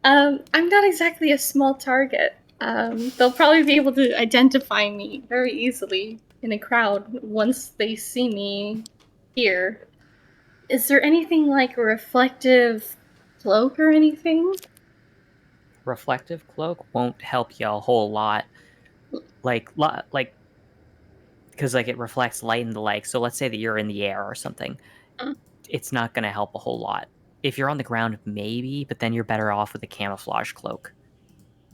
I'm not exactly a small target. They'll probably be able to identify me very easily in a crowd once they see me here. Is there anything like a reflective cloak or anything? Reflective cloak won't help you a whole lot. Because it reflects light in the lake. So let's say that you're in the air or something. It's not going to help a whole lot. If you're on the ground, maybe, but then you're better off with a camouflage cloak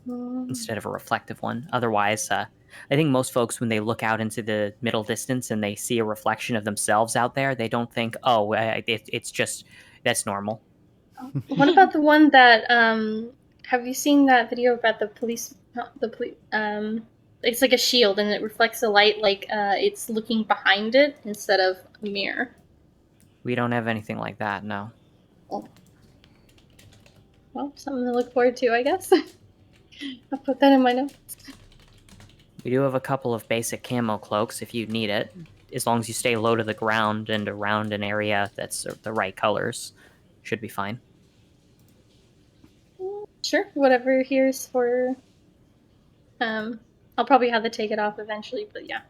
instead of a reflective one. Otherwise, I think most folks, when they look out into the middle distance and they see a reflection of themselves out there, they don't think, oh, it's just, that's normal. What about the one that, have you seen that video about the police, it's like a shield and it reflects the light like it's looking behind it instead of a mirror? We don't have anything like that, no. Oh. Well, something to look forward to, I guess. I'll put that in my notes. We do have a couple of basic camo cloaks if you need it, as long as you stay low to the ground and around an area that's the right colors. Should be fine. Sure, whatever here's for... I'll probably have to take it off eventually, but yeah.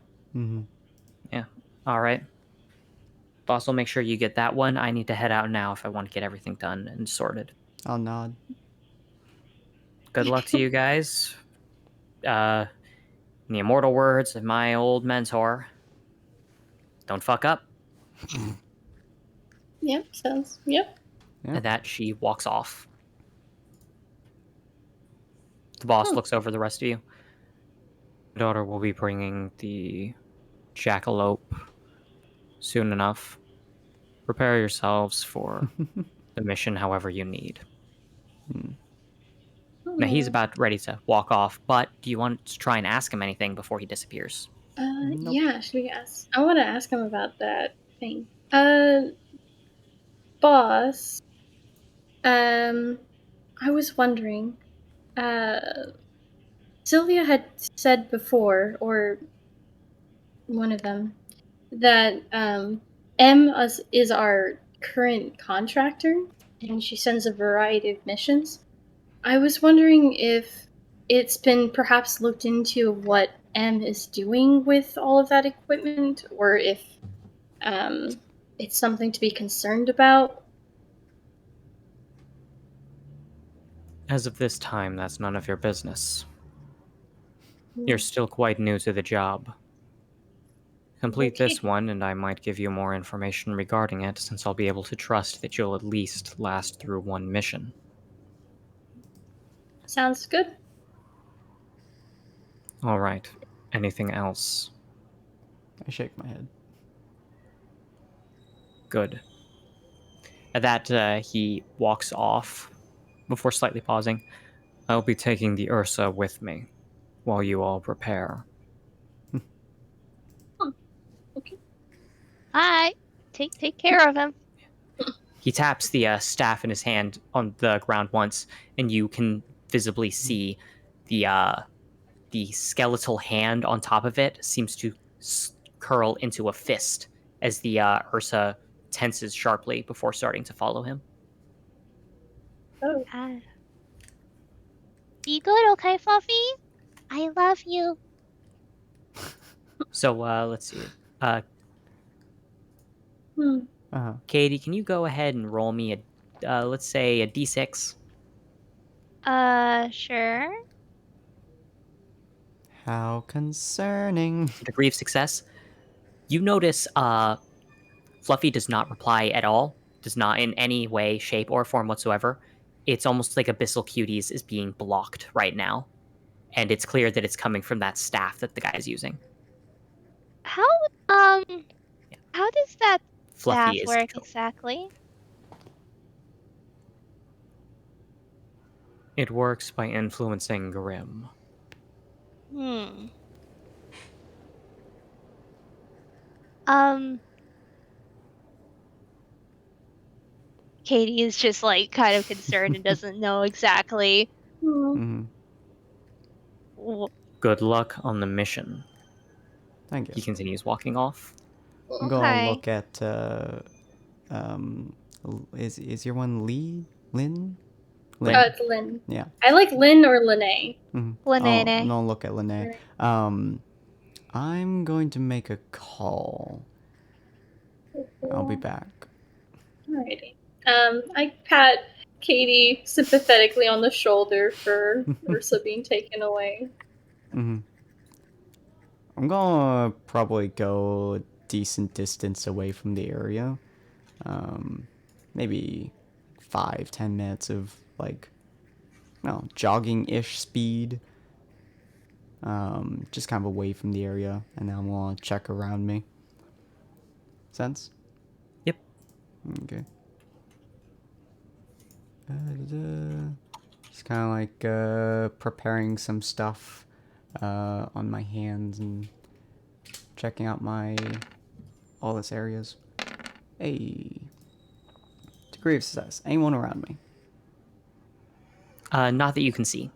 Yeah, alright. Boss will make sure you get that one. I need to head out now if I want to get everything done and sorted. I'll nod. Good luck to you guys. In the immortal words of my old mentor, don't fuck up. Yep, sounds... Yep. Yeah. And that she walks off. The boss looks over the rest of you. My daughter will be bringing the jackalope soon enough. Prepare yourselves for the mission however you need. Now he's about ready to walk off, but do you want to try and ask him anything before he disappears? Nope. Yeah, should we ask? I want to ask him about that thing. Boss, I was wondering, Sylvia had said before, or one of them, that M is our current contractor, and she sends a variety of missions. I was wondering if it's been perhaps looked into what M is doing with all of that equipment, or if it's something to be concerned about. As of this time, that's none of your business. You're still quite new to the job. Complete this one, and I might give you more information regarding it, since I'll be able to trust that you'll at least last through one mission. Sounds good. Alright. Anything else? I shake my head. Good. At that, he walks off, before slightly pausing. I'll be taking the Ursa with me while you all prepare. Okay. Hi. Take care of him. He taps the staff in his hand on the ground once, and you can visibly see the skeletal hand on top of it seems to curl into a fist as the Ursa tenses sharply before starting to follow him. Oh. Be good, okay, Fluffy? I love you. So let's see. Hmm. Katie, can you go ahead and roll me let's say a d6? Sure. How concerning. Degree of success. You notice Fluffy does not reply at all, does not in any way, shape, or form whatsoever. It's almost like Abyssal Cuties is being blocked right now. And it's clear that it's coming from that staff that the guy is using. How how does that Fluffy staff is work killed. exactly? It works by influencing Grim. Hmm. Katie is just like kind of concerned and doesn't know exactly. Mm-hmm. Good luck on the mission. Thank you. He continues walking off. I'm gonna Okay. look at is your one Lee? Lynn? It's Lynn. Yeah. I like Lynn or Lene. Mm-hmm. Lene. I'm gonna look at Lene. I'm going to make a call. I'll be back. Alrighty. I pat Katie sympathetically on the shoulder for Ursa being taken away. Mm-hmm. I'm gonna probably go a decent distance away from the area. Maybe 5-10 minutes of like, well, jogging-ish speed. Just kind of away from the area, and then I'm gonna check around me. Sense? Yep. Okay. Just kind of like preparing some stuff on my hands and checking out all this areas. Hey. Degree of success. Anyone around me? Not that you can see.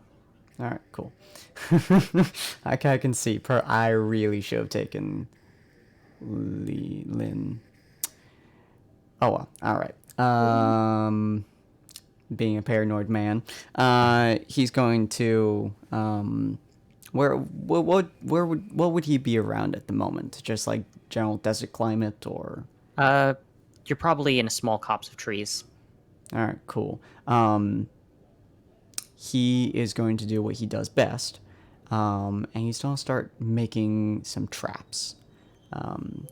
Alright, cool. I can see. I really should have taken Lynn. Oh well. Alright. Being a paranoid man, he's going to what would he be around at the moment? Just like general desert climate, or You're probably in a small copse of trees. all right, cool. He is going to do what he does best, and he's going to start making some traps,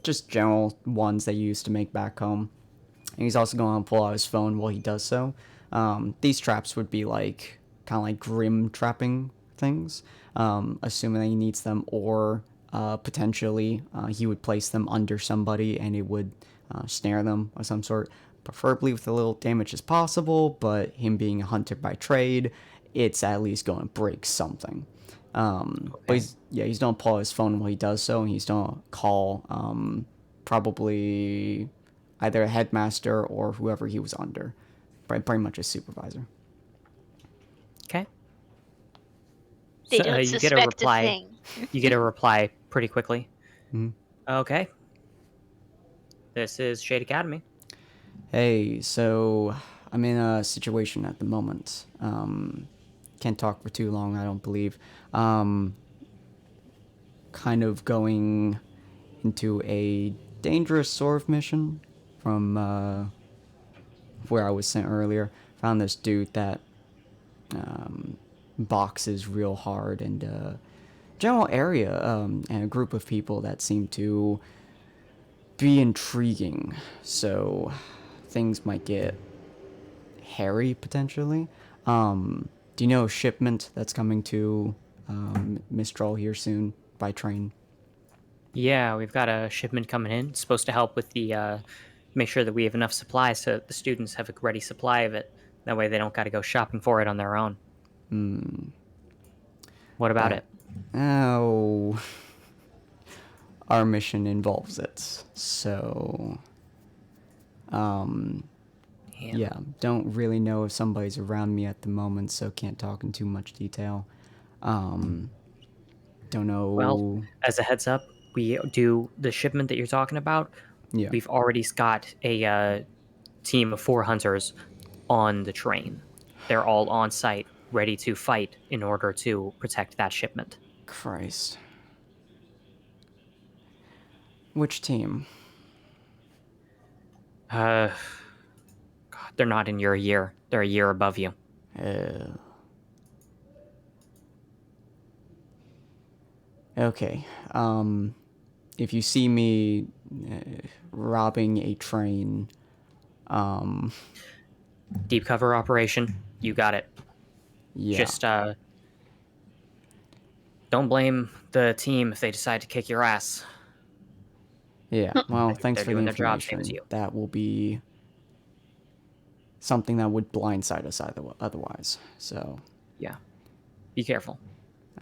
just general ones that you used to make back home. And he's also going to pull out his phone while he does so. These traps would be like kind of like grim trapping things, assuming that he needs them, or potentially he would place them under somebody and it would snare them of some sort, preferably with as little damage as possible. But him being a hunter by trade, it's at least going to break something. But he's gonna pull out his phone while he does so, and he's gonna call probably either a headmaster or whoever he was under, pretty much a supervisor. Okay. They So, don't you suspect get a reply. thing. You get a reply pretty quickly. Mhm. Okay. This is Shade Academy. Hey, so I'm in a situation at the moment. Can't talk for too long, I don't believe. Kind of going into a dangerous sort of mission from where I was sent earlier. Found this dude that boxes real hard, and general area, and a group of people that seem to be intriguing. So things might get hairy potentially. Do you know a shipment that's coming to Mistral here soon by train? Yeah, we've got a shipment coming in. It's supposed to help with the make sure that we have enough supplies so that the students have a ready supply of it. That way they don't got to go shopping for it on their own. What about it? Oh, our mission involves it. So, yeah, don't really know if somebody's around me at the moment, so can't talk in too much detail. Don't know. Well, as a heads up, we do the shipment that you're talking about. Yeah. We've already got a team of 4 hunters on the train. They're all on site, ready to fight in order to protect that shipment. Christ. Which team? God, they're not in your year. They're a year above you. Okay. If you see me robbing a train, Deep cover operation. You got it. yeah. Just don't blame the team if they decide to kick your ass. Yeah. Well, thanks They're for the doing their job, same information. as you. That will be something that would blindside us otherwise. So, Yeah. Be careful.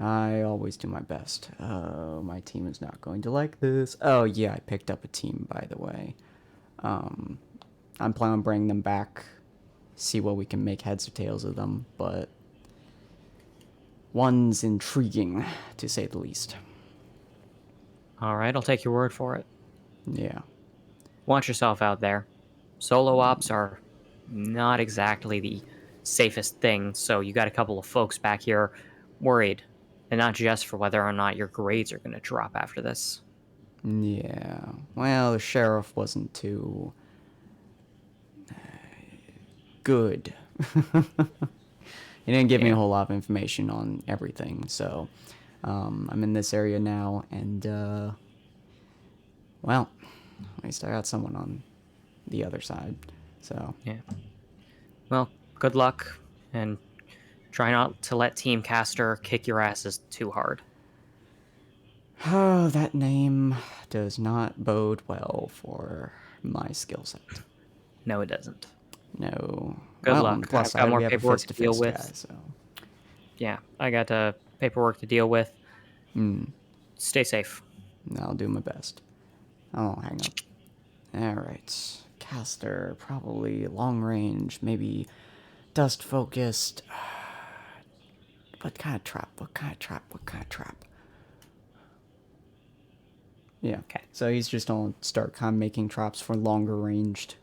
I always do my best. Oh, my team is not going to like this. Oh, yeah, I picked up a team, by the way. I'm planning on bringing them back, see what we can make heads or tails of them, but one's intriguing, to say the least. All right, I'll take your word for it. Yeah. Watch yourself out there. Solo ops are not exactly the safest thing, so you got a couple of folks back here worried, and not just for whether or not your grades are going to drop after this. Yeah. Well, the sheriff wasn't too good. He didn't give me a whole lot of information on everything, so I'm in this area now, and well, at least I got someone on the other side. So Yeah. Well, good luck, and try not to let Team Caster kick your asses too hard. oh, that name does not bode well for my skill set. No, it doesn't. No. Good well, luck. on the plus I've got side, more we have a paperwork to deal fist-to-fist with. guy, so. Yeah, I got paperwork to deal with. Stay safe. I'll do my best. I'll hang up. Alright. Caster, probably long range, maybe dust focused. What kind of trap? What kind of trap? What kind of trap? Yeah. Okay. So he's just gonna start kind of making traps for longer ranged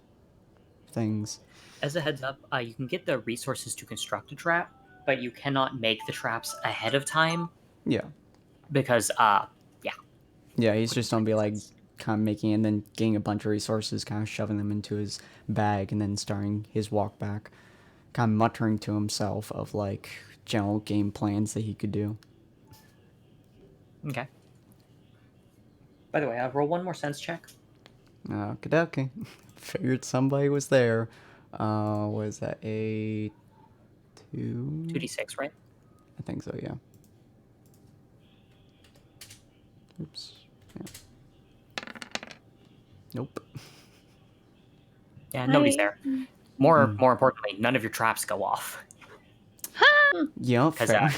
things. As a heads up, you can get the resources to construct a trap, but you cannot make the traps ahead of time Yeah. because, Yeah, he's just gonna be like kind of making and then getting a bunch of resources, kind of shoving them into his bag, and then starting his walk back, kind of muttering to himself of like general game plans that he could do. Okay. By the way, roll one more sense check. Okay. Figured somebody was there. Was that a 2? 2d6, right? I think so, yeah. Oops. Yeah. Nope. Yeah, nobody's there. More importantly, none of your traps go off. Yeah, fair.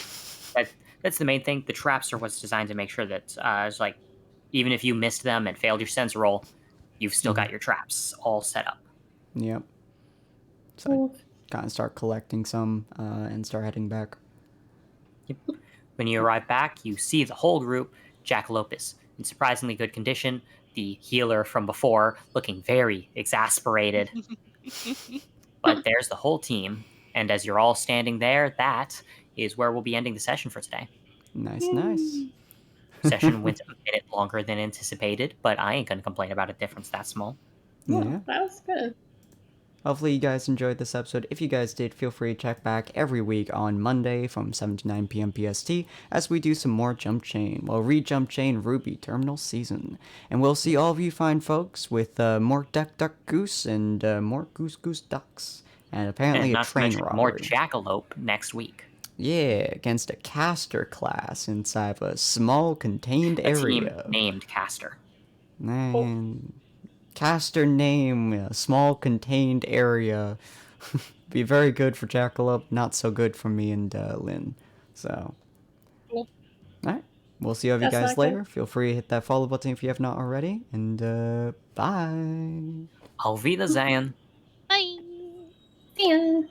That's the main thing. The traps are what's designed to make sure that it's like, even if you missed them and failed your sense roll, you've still got your traps all set up. Yep. So I kind of start collecting some and start heading back. Yep. When you arrive back, you see the whole group. Jackalope is in surprisingly good condition. The healer from before looking very exasperated. But there's the whole team. And as you're all standing there, that is where we'll be ending the session for today. Nice. Session went a minute longer than anticipated, but I ain't going to complain about a difference that small. Yeah. That was good. Hopefully you guys enjoyed this episode. If you guys did, feel free to check back every week on Monday from 7 to 9 p.m. PST as we do some more Jumpchain. We'll read Jumpchain RWBY Terminal Season. And we'll see all of you fine folks with more Duck Goose and more Goose Ducks. And apparently and a train robbery. More Jackalope next week. Yeah, against a caster class inside of a small contained area. Team named Caster. Man... Caster name, a small contained area. be very good for Jackalope, not so good for me and Lynn. So, Cool. alright. We'll see all of you That's guys not good. later. Feel free to hit that follow button if you have not already. And bye. Auf Wiedersehen. Bye. Yeah.